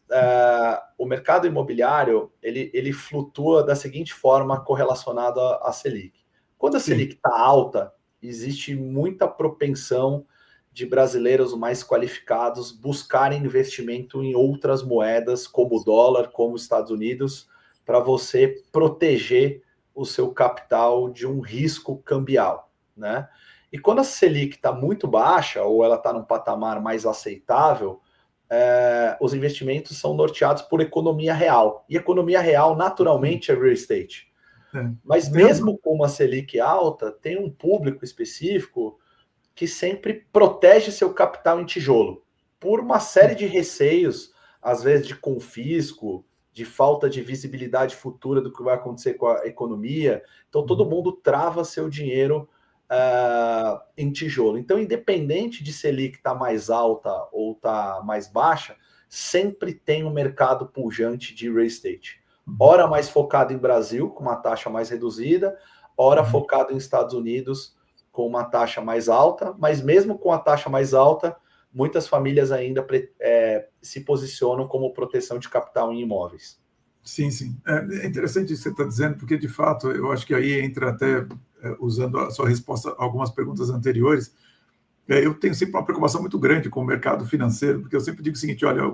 o mercado imobiliário ele flutua da seguinte forma correlacionado à Selic. Quando a Selic está alta, existe muita propensão de brasileiros mais qualificados buscarem investimento em outras moedas, como o dólar, como os Estados Unidos, para você proteger o seu capital de um risco cambial, né? E quando a Selic está muito baixa, ou ela está num patamar mais aceitável, os investimentos são norteados por economia real. E economia real, naturalmente, é real estate. Mas mesmo com uma Selic alta, tem um público específico que sempre protege seu capital em tijolo, por uma série de receios, às vezes de confisco, de falta de visibilidade futura do que vai acontecer com a economia. Então todo mundo trava seu dinheiro em tijolo. Então, independente de Selic estar mais alta ou estar mais baixa, sempre tem um mercado pujante de real estate. Ora mais focado em Brasil, com uma taxa mais reduzida, ora focado em Estados Unidos, com uma taxa mais alta, mas mesmo com a taxa mais alta, muitas famílias ainda se posicionam como proteção de capital em imóveis. Sim, sim. É interessante isso que você está dizendo, porque, de fato, eu acho que aí entra até, usando a sua resposta a algumas perguntas anteriores, eu tenho sempre uma preocupação muito grande com o mercado financeiro, porque eu sempre digo o seguinte, olha,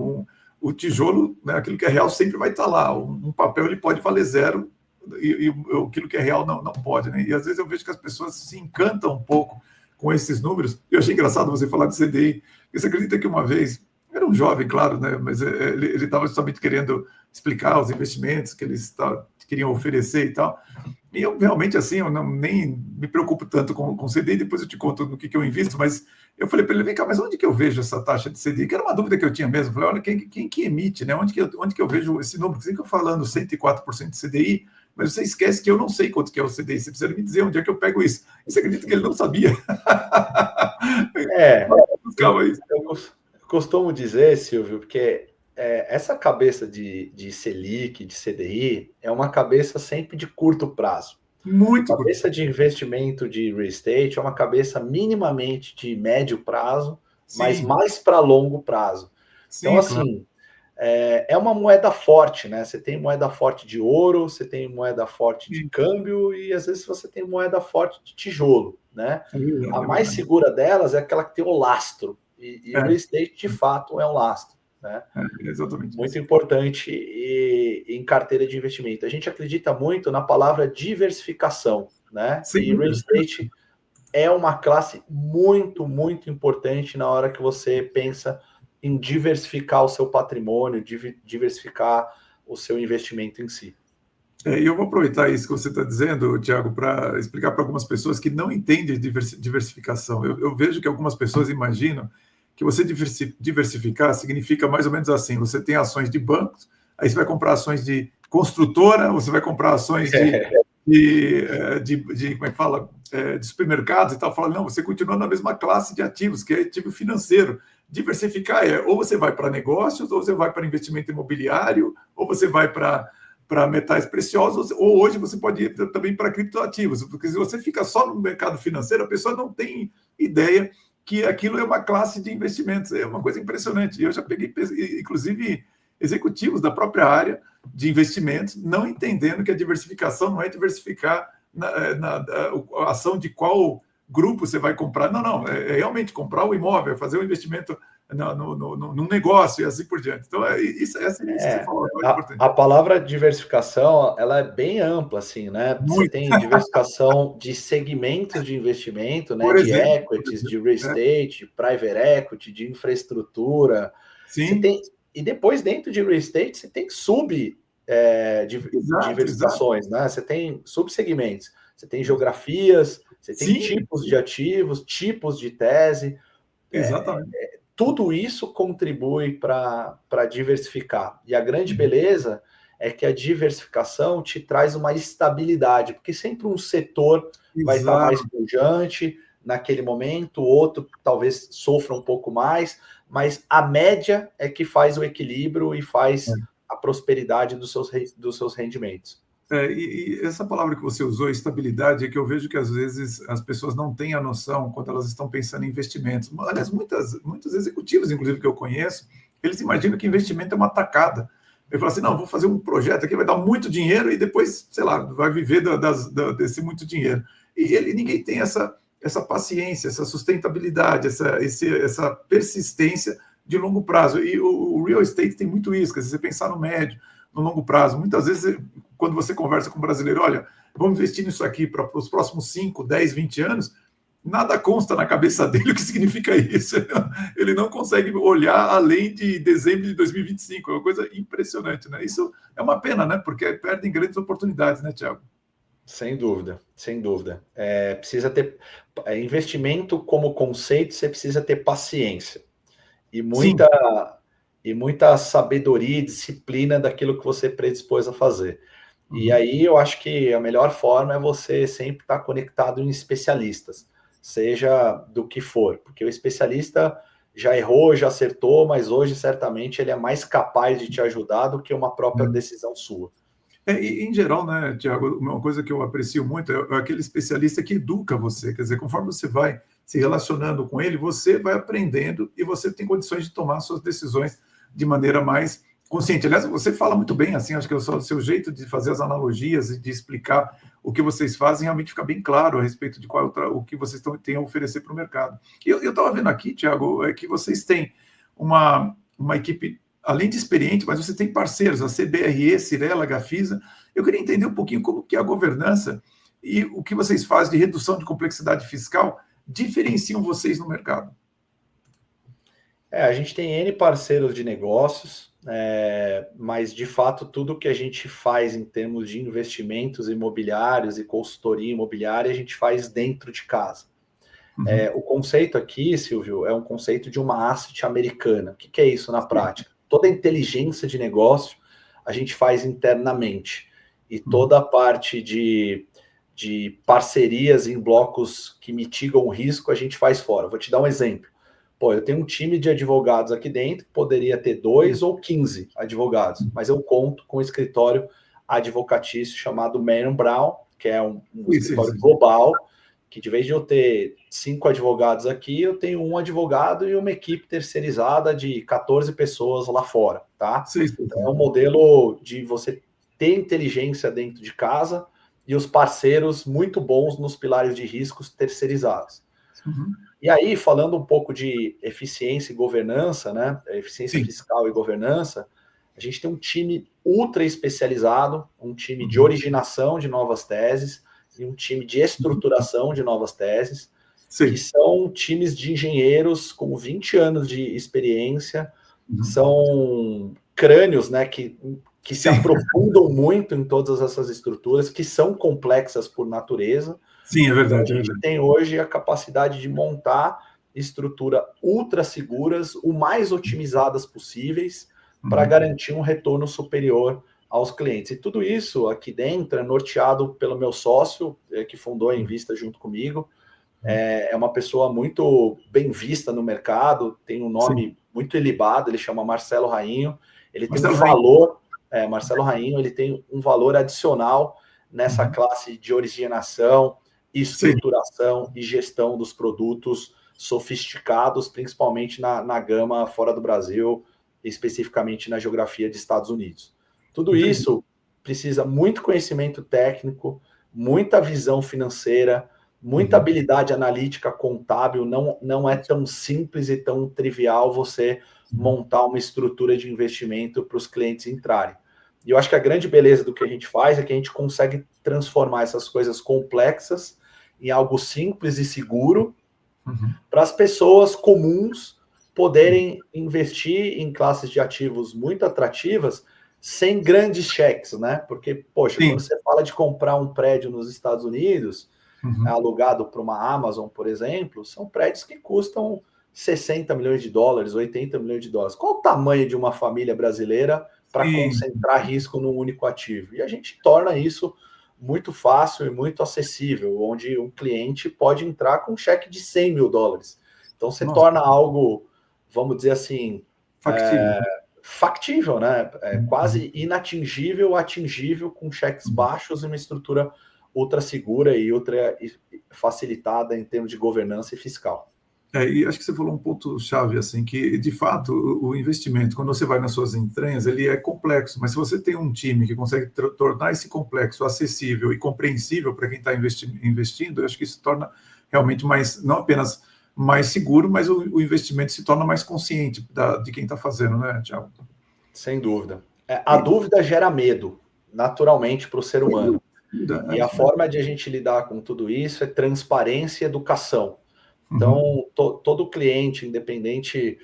o tijolo, né, aquilo que é real sempre vai estar lá, um papel ele pode valer zero, e aquilo que é real não pode, né? E às vezes eu vejo que as pessoas se encantam um pouco com esses números. Eu achei engraçado você falar de CDI, porque você acredita que uma vez, era um jovem, claro, né, mas ele estava justamente querendo explicar os investimentos que eles queriam oferecer e tal. E eu realmente, assim, eu nem me preocupo tanto com CDI, depois eu te conto no que eu invisto, mas eu falei para ele, vem cá, mas onde que eu vejo essa taxa de CDI? Que era uma dúvida que eu tinha mesmo. Eu falei, olha, quem que emite, né? Onde que eu vejo esse número? Você fica falando 104% de CDI, mas você esquece que eu não sei quanto que é o CDI. Você precisa me dizer onde é que eu pego isso. E você acredita que ele não sabia? Eu costumo dizer, Silvio, porque essa cabeça de Selic, de CDI, é uma cabeça sempre de curto prazo. Muito a cabeça de investimento de real estate é uma cabeça minimamente de médio prazo, mas mais para longo prazo. Então, assim, é uma moeda forte, né? Você tem moeda forte de ouro, você tem moeda forte de câmbio e às vezes você tem moeda forte de tijolo, né? A mais segura delas é aquela que tem o lastro. E o real estate, de fato, é um lastro. Né? Exatamente. Muito importante em carteira de investimento. A gente acredita muito na palavra diversificação, né? E real estate é uma classe muito, muito importante na hora que você pensa em diversificar o seu patrimônio, diversificar o seu investimento em si. E eu vou aproveitar isso que você está dizendo, Tiago, para explicar para algumas pessoas que não entendem diversificação. Eu vejo que algumas pessoas imaginam que você diversificar significa mais ou menos assim: você tem ações de bancos, aí você vai comprar ações de construtora, você vai comprar ações de como é que fala? De supermercados e tal. Fala, não, você continua na mesma classe de ativos, que é ativo financeiro. Diversificar ou você vai para negócios, ou você vai para investimento imobiliário, ou você vai para metais preciosos, ou hoje você pode ir também para criptoativos, porque se você fica só no mercado financeiro, a pessoa não tem ideia que aquilo é uma classe de investimentos. É uma coisa impressionante. Eu já peguei, inclusive, executivos da própria área de investimentos, não entendendo que a diversificação não é diversificar a ação de qual grupo você vai comprar. Não, é realmente comprar o imóvel, fazer um investimento num negócio e assim por diante. Então, isso que você falou. A palavra diversificação, ela é bem ampla, assim, né? Muito. Você tem diversificação de segmentos de investimento, né? De equities, de real estate, de private equity, de infraestrutura. Sim. Você tem, e depois, dentro de real estate, você tem diversificações, né? Você tem subsegmentos, você tem geografias, você tem tipos de ativos, tipos de tese. Exatamente. Tudo isso contribui para diversificar. E a grande beleza é que a diversificação te traz uma estabilidade, porque sempre um setor vai estar mais pujante naquele momento, o outro talvez sofra um pouco mais, mas a média é que faz o equilíbrio e faz a prosperidade dos seus rendimentos. E essa palavra que você usou, estabilidade, é que eu vejo que às vezes as pessoas não têm a noção quando elas estão pensando em investimentos. Aliás, muitos executivos, inclusive, que eu conheço, eles imaginam que investimento é uma tacada. Ele fala assim, não, vou fazer um projeto aqui, vai dar muito dinheiro e depois, sei lá, vai viver desse muito dinheiro. E ninguém tem essa paciência, essa sustentabilidade, essa persistência de longo prazo. E o real estate tem muito isso, quer dizer, você pensar no médio, no longo prazo. Muitas vezes, quando você conversa com um brasileiro, olha, vamos investir nisso aqui para os próximos 5, 10, 20 anos, nada consta na cabeça dele o que significa isso. Ele não consegue olhar além de dezembro de 2025. É uma coisa impressionante, né? Isso é uma pena, né? Porque perdem grandes oportunidades, né, Tiago? Sem dúvida, sem dúvida. Precisa ter investimento como conceito, você precisa ter paciência e muita sabedoria e disciplina daquilo que você predispôs a fazer. E aí eu acho que a melhor forma é você sempre estar conectado em especialistas, seja do que for, porque o especialista já errou, já acertou, mas hoje certamente ele é mais capaz de te ajudar do que uma própria decisão sua. E, em geral, né, Tiago, uma coisa que eu aprecio muito é aquele especialista que educa você. Quer dizer, conforme você vai se relacionando com ele, você vai aprendendo e você tem condições de tomar suas decisões de maneira mais consciente. Aliás, você fala muito bem, assim, acho que o seu jeito de fazer as analogias e de explicar o que vocês fazem realmente fica bem claro a respeito de o que vocês têm a oferecer para o mercado. Eu estava vendo aqui, Tiago, que vocês têm uma equipe, além de experiente, mas você tem parceiros, a CBRE, Cirela, Gafisa. Eu queria entender um pouquinho como que é a governança e o que vocês fazem de redução de complexidade fiscal diferenciam vocês no mercado. A gente tem N parceiros de negócios, mas de fato tudo que a gente faz em termos de investimentos imobiliários e consultoria imobiliária, a gente faz dentro de casa. O conceito aqui, Silvio, é um conceito de uma asset americana. O que é isso na prática? Toda a inteligência de negócio a gente faz internamente. E toda a parte de parcerias em blocos que mitigam o risco a gente faz fora. Vou te dar um exemplo. Eu tenho um time de advogados aqui dentro, poderia ter 2 ou 15 advogados, mas eu conto com um escritório advocatício chamado Mayer Brown, que é um escritório global, que de vez de eu ter 5 advogados aqui, eu tenho um advogado e uma equipe terceirizada de 14 pessoas lá fora, tá? Então, é um modelo de você ter inteligência dentro de casa e os parceiros muito bons nos pilares de riscos terceirizados. E aí, falando um pouco de eficiência e governança, né? Eficiência fiscal e governança, a gente tem um time ultra especializado, um time de originação de novas teses e um time de estruturação de novas teses, que são times de engenheiros com 20 anos de experiência, são crânios, né, que se aprofundam muito em todas essas estruturas, que são complexas por natureza. Sim, é verdade. Então, a gente tem hoje a capacidade de montar estrutura ultra seguras, o mais otimizadas possíveis, para garantir um retorno superior aos clientes. E tudo isso aqui dentro é norteado pelo meu sócio, que fundou a Invista junto comigo. É uma pessoa muito bem vista no mercado, tem um nome muito ilibado, ele chama Marcelo Rainho. Ele tem um valor, Marcelo Rainho, ele tem um valor adicional nessa classe de originação, estruturação e gestão dos produtos sofisticados, principalmente na gama fora do Brasil, especificamente na geografia de Estados Unidos. Tudo isso precisa muito conhecimento técnico, muita visão financeira, muita habilidade analítica contábil. Não é tão simples e tão trivial você montar uma estrutura de investimento para os clientes entrarem. E eu acho que a grande beleza do que a gente faz é que a gente consegue transformar essas coisas complexas em algo simples e seguro para as pessoas comuns poderem investir em classes de ativos muito atrativas sem grandes cheques, né? Porque, poxa, quando você fala de comprar um prédio nos Estados Unidos, alugado para uma Amazon, por exemplo, são prédios que custam 60 milhões de dólares, 80 milhões de dólares. Qual o tamanho de uma família brasileira para concentrar risco num único ativo? E a gente torna isso muito fácil e muito acessível, onde um cliente pode entrar com um cheque de 100 mil dólares. Então, você torna algo, vamos dizer assim, factível, né? Quase inatingível, atingível, com cheques baixos e uma estrutura ultra segura e ultra facilitada em termos de governança e fiscal. E acho que você falou um ponto-chave, assim, que, de fato, o investimento, quando você vai nas suas entranhas, ele é complexo, mas se você tem um time que consegue tornar esse complexo acessível e compreensível para quem está investindo, eu acho que isso torna realmente mais, não apenas mais seguro, mas o investimento se torna mais consciente de quem está fazendo, né, Tiago? Sem dúvida. A dúvida gera medo, naturalmente, para o ser humano. E a forma de a gente lidar com tudo isso é transparência e educação. Então, todo cliente, independente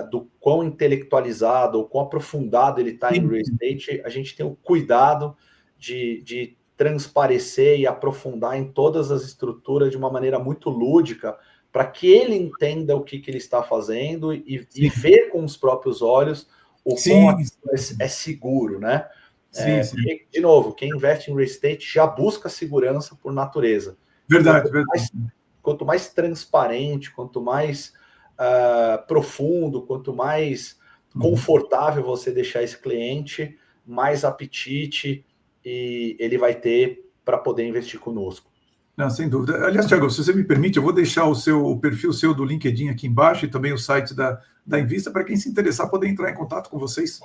do quão intelectualizado ou quão aprofundado ele está em real estate, a gente tem o cuidado de transparecer e aprofundar em todas as estruturas de uma maneira muito lúdica, para que ele entenda o que ele está fazendo e ver com os próprios olhos o quão é seguro, né? Sim. Porque, de novo, quem investe em real estate já busca segurança por natureza. Verdade. Quanto mais transparente, quanto mais profundo, quanto mais confortável você deixar esse cliente, mais apetite ele vai ter para poder investir conosco. Não, sem dúvida. Aliás, Thiago, se você me permite, eu vou deixar o perfil seu do LinkedIn aqui embaixo e também o site da Invista para quem se interessar poder entrar em contato com vocês.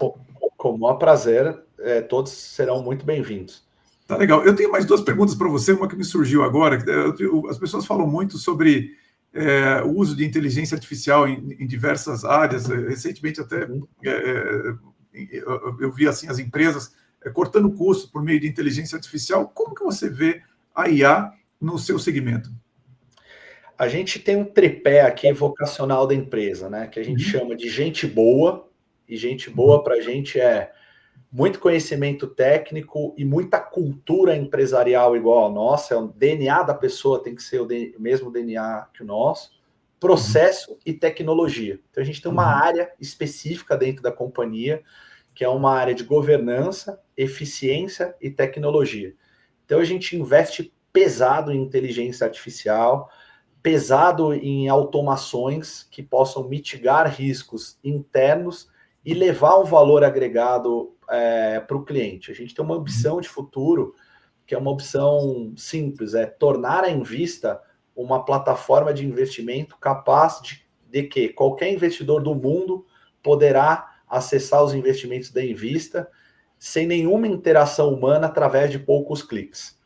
Com o maior prazer, todos serão muito bem-vindos. Tá legal. Eu tenho mais 2 perguntas para você, uma que me surgiu agora. As pessoas falam muito sobre o uso de inteligência artificial em diversas áreas. Recentemente até eu vi assim as empresas cortando custos por meio de inteligência artificial. Como que você vê a IA no seu segmento? A gente tem um tripé aqui vocacional da empresa, né? Que a gente chama de gente boa, e gente boa para a gente é muito conhecimento técnico e muita cultura empresarial igual a nossa. O DNA da pessoa tem que ser o mesmo DNA que o nosso. Processo e tecnologia. Então a gente tem uma área específica dentro da companhia, que é uma área de governança, eficiência e tecnologia. Então a gente investe pesado em inteligência artificial, pesado em automações que possam mitigar riscos internos e levar um valor agregado para o cliente. A gente tem uma opção de futuro, que é uma opção simples, tornar a Invista uma plataforma de investimento capaz de que qualquer investidor do mundo poderá acessar os investimentos da Invista sem nenhuma interação humana através de poucos cliques.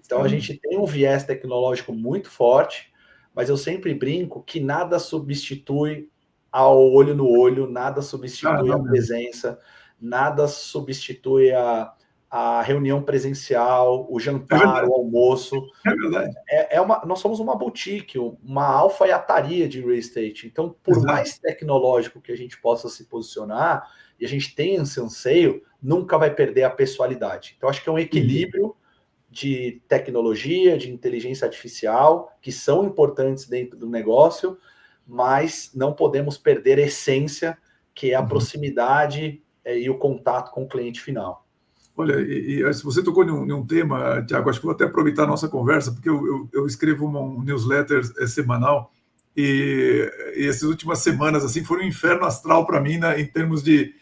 Então a gente tem um viés tecnológico muito forte, mas eu sempre brinco que nada substitui ao olho no olho, nada substitui a presença, nada substitui a reunião presencial, o jantar, o almoço. É verdade. Nós somos uma boutique, uma alfaiataria de real estate. Então, por mais tecnológico que a gente possa se posicionar, e a gente tem esse anseio, nunca vai perder a pessoalidade. Então, acho que é um equilíbrio de tecnologia, de inteligência artificial, que são importantes dentro do negócio, mas não podemos perder a essência, que é a proximidade e o contato com o cliente final. Olha, se você tocou em um tema, Thiago, acho que vou até aproveitar a nossa conversa, porque eu escrevo um newsletter semanal, e essas últimas semanas assim, foram um inferno astral para mim, né, em termos de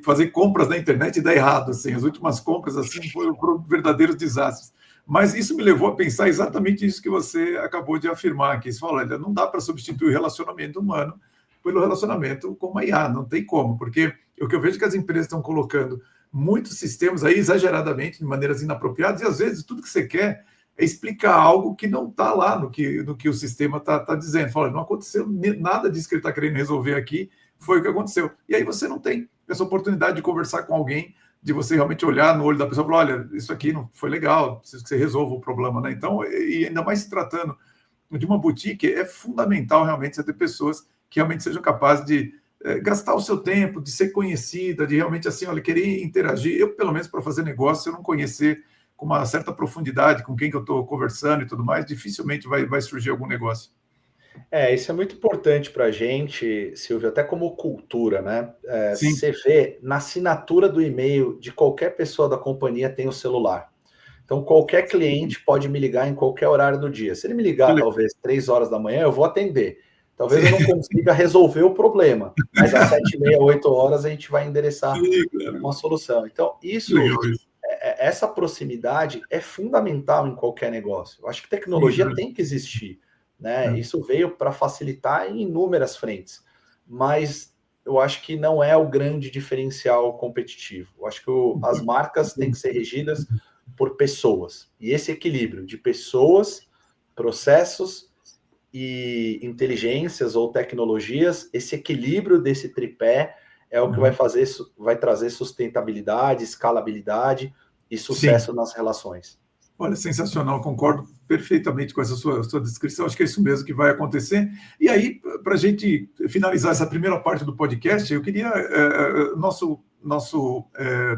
fazer compras na internet e dar errado. Assim, as últimas compras assim, foram verdadeiros desastres. Mas isso me levou a pensar exatamente isso que você acabou de afirmar, que você falou, olha, não dá para substituir o relacionamento humano pelo relacionamento com uma IA, não tem como, porque o que eu vejo é que as empresas estão colocando muitos sistemas aí exageradamente, de maneiras inapropriadas, e às vezes tudo que você quer é explicar algo que não está lá no que o sistema está dizendo. Fala, não aconteceu nada disso que ele está querendo resolver aqui, foi o que aconteceu. E aí você não tem essa oportunidade de conversar com alguém, de você realmente olhar no olho da pessoa e falar, olha, isso aqui não foi legal, preciso que você resolva o problema, né? Então, e ainda mais se tratando de uma boutique, é fundamental realmente você ter pessoas que realmente sejam capazes de gastar o seu tempo, de ser conhecida, de realmente assim, olha, querer interagir. Eu, pelo menos, para fazer negócio, se eu não conhecer com uma certa profundidade com quem que eu estou conversando e tudo mais, dificilmente vai surgir algum negócio. Isso é muito importante para a gente, Silvio, até como cultura, né? Sim. Você vê, na assinatura do e-mail de qualquer pessoa da companhia tem o celular. Então, qualquer cliente pode me ligar em qualquer horário do dia. Se ele me ligar, talvez, 3 horas da manhã, eu vou atender. Talvez eu não consiga resolver o problema, mas às 7h30, 8 horas, a gente vai endereçar uma solução. Então, essa proximidade é fundamental em qualquer negócio. Eu acho que tecnologia tem que existir, né? Isso veio para facilitar em inúmeras frentes, mas eu acho que não é o grande diferencial competitivo. Eu acho que as marcas têm que ser regidas por pessoas. E esse equilíbrio de pessoas, processos e inteligências ou tecnologias, esse equilíbrio desse tripé é o que vai trazer sustentabilidade, escalabilidade e sucesso nas relações. Olha, sensacional, concordo perfeitamente com essa sua descrição, acho que é isso mesmo que vai acontecer. E aí, para a gente finalizar essa primeira parte do podcast, eu queria, nosso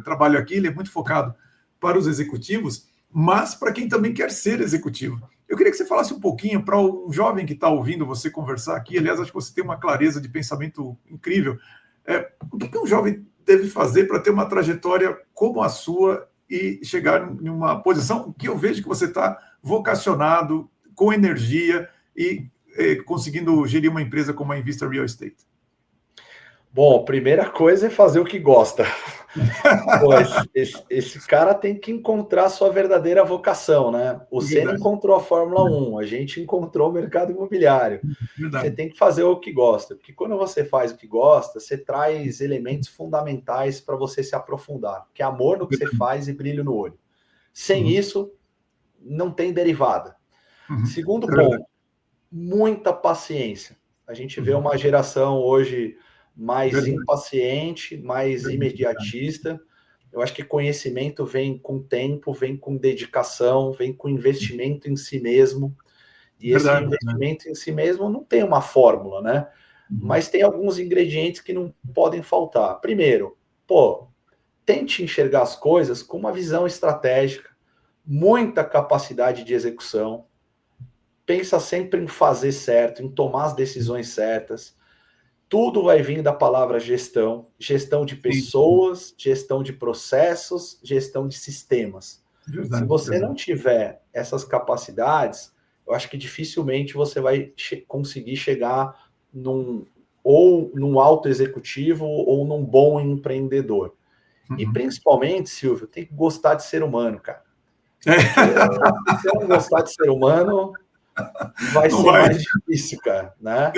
trabalho aqui, ele é muito focado para os executivos, mas para quem também quer ser executivo. Eu queria que você falasse um pouquinho para um jovem que está ouvindo você conversar aqui, aliás, acho que você tem uma clareza de pensamento incrível. O que um jovem deve fazer para ter uma trajetória como a sua e chegar em uma posição que eu vejo que você está vocacionado, com energia e conseguindo gerir uma empresa como a Invista Real Estate? Bom, a primeira coisa é fazer o que gosta. Pô, esse cara tem que encontrar a sua verdadeira vocação, né? O Senna encontrou a Fórmula 1, a gente encontrou o mercado imobiliário. Verdade. Você tem que fazer o que gosta, porque quando você faz o que gosta, você traz elementos fundamentais para você se aprofundar, que é amor no que você faz e brilho no olho. Sem isso, não tem derivada. Segundo ponto, muita paciência. A gente vê uma geração hoje mais impaciente, mais imediatista. Eu acho que conhecimento vem com tempo, vem com dedicação, vem com investimento em si mesmo. E esse investimento em si mesmo não tem uma fórmula, né? Mas tem alguns ingredientes que não podem faltar. Primeiro, tente enxergar as coisas com uma visão estratégica, muita capacidade de execução. Pensa sempre em fazer certo, em tomar as decisões certas. Tudo vai vir da palavra gestão. Gestão de pessoas, gestão de processos, gestão de sistemas. Se você não tiver essas capacidades, eu acho que dificilmente você vai conseguir chegar num alto executivo ou num bom empreendedor. E principalmente, Silvio, tem que gostar de ser humano, cara. Se você não gostar de ser humano, vai ser mais difícil, cara, né?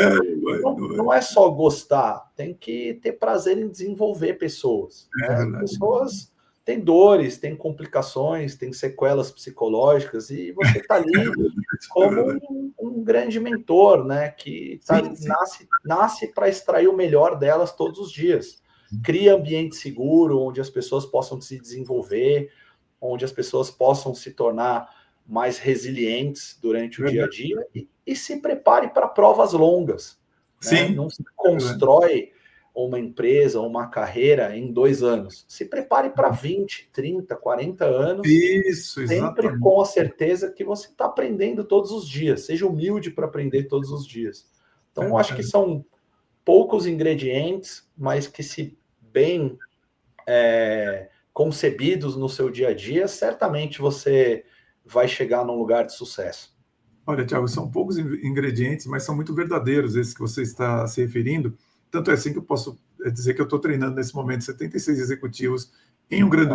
Não é só gostar, tem que ter prazer em desenvolver pessoas. Né? Pessoas têm dores, têm complicações, têm sequelas psicológicas, e você está ali como um grande mentor, né? Que nasce para extrair o melhor delas todos os dias. Cria ambiente seguro, onde as pessoas possam se desenvolver, onde as pessoas possam se tornar mais resilientes durante o dia a dia e se prepare para provas longas. Né? Não se constrói uma empresa, uma carreira em 2 anos. Se prepare para 20, 30, 40 anos. Isso, sempre com a certeza que você está aprendendo todos os dias. Seja humilde para aprender todos os dias. Então, eu acho que são poucos ingredientes, mas que, se bem concebidos no seu dia a dia, certamente você vai chegar num lugar de sucesso. Olha, Thiago, são poucos ingredientes, mas são muito verdadeiros esses que você está se referindo. Tanto é assim que eu posso dizer que eu estou treinando nesse momento 76 executivos em um grande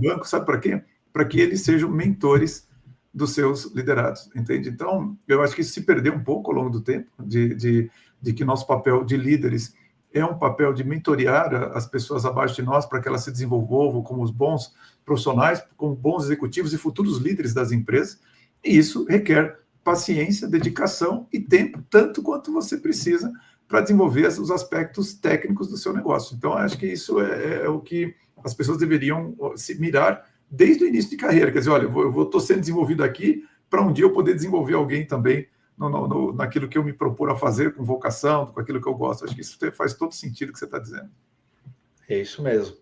banco, sabe para quê? Para que eles sejam mentores dos seus liderados, entende? Então, eu acho que isso se perdeu um pouco ao longo do tempo, de que nosso papel de líderes é um papel de mentorear as pessoas abaixo de nós para que elas se desenvolvam como os bons profissionais, como bons executivos e futuros líderes das empresas. E isso requer paciência, dedicação e tempo, tanto quanto você precisa para desenvolver os aspectos técnicos do seu negócio. Então, acho que isso é o que as pessoas deveriam se mirar desde o início de carreira. Quer dizer, olha, eu estou sendo desenvolvido aqui para um dia eu poder desenvolver alguém também naquilo que eu me propor a fazer, com vocação, com aquilo que eu gosto. Acho que isso faz todo sentido o que você está dizendo. É isso mesmo.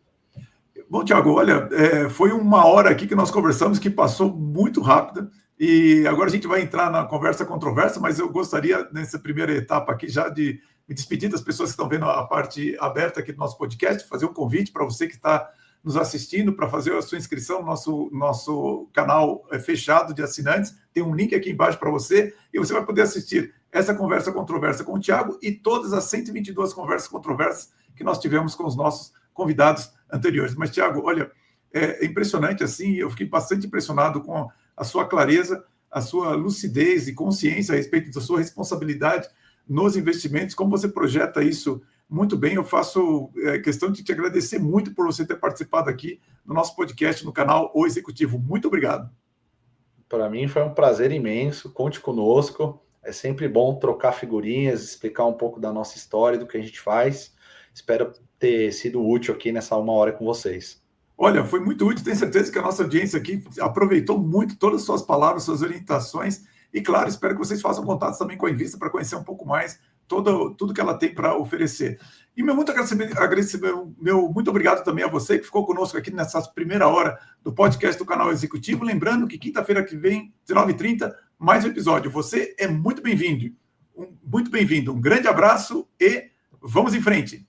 Bom, Thiago, olha, foi uma hora aqui que nós conversamos que passou muito rápida, e agora a gente vai entrar na conversa controversa, mas eu gostaria, nessa primeira etapa aqui, já de me despedir das pessoas que estão vendo a parte aberta aqui do nosso podcast, fazer um convite para você que está nos assistindo, para fazer a sua inscrição no nosso canal fechado de assinantes. Tem um link aqui embaixo para você, e você vai poder assistir essa conversa controversa com o Thiago e todas as 122 conversas controversas que nós tivemos com os nossos convidados anteriores. Mas, Thiago, olha, é impressionante assim, eu fiquei bastante impressionado com a sua clareza, a sua lucidez e consciência a respeito da sua responsabilidade nos investimentos, como você projeta isso muito bem. Eu faço questão de te agradecer muito por você ter participado aqui no nosso podcast, no canal O Executivo. Muito obrigado. Para mim foi um prazer imenso, conte conosco. É sempre bom trocar figurinhas, explicar um pouco da nossa história, do que a gente faz. Espero ter sido útil aqui nessa 1 hora com vocês. Olha, foi muito útil, tenho certeza que a nossa audiência aqui aproveitou muito todas as suas palavras, suas orientações, e claro, espero que vocês façam contato também com a Invista para conhecer um pouco mais tudo que ela tem para oferecer. E muito obrigado também a você que ficou conosco aqui nessa primeira hora do podcast do canal Executivo. Lembrando que quinta-feira que vem, 19h30, mais um episódio. Você é muito bem-vindo. Um grande abraço e vamos em frente.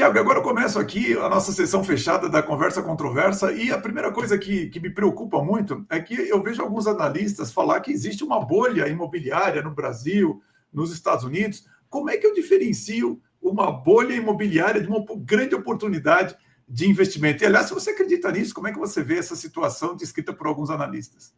Tiago, agora eu começo aqui a nossa sessão fechada da Conversa Controversa, e a primeira coisa que me preocupa muito é que eu vejo alguns analistas falar que existe uma bolha imobiliária no Brasil, nos Estados Unidos. Como é que eu diferencio uma bolha imobiliária de uma grande oportunidade de investimento? E, aliás, se você acredita nisso, como é que você vê essa situação descrita por alguns analistas?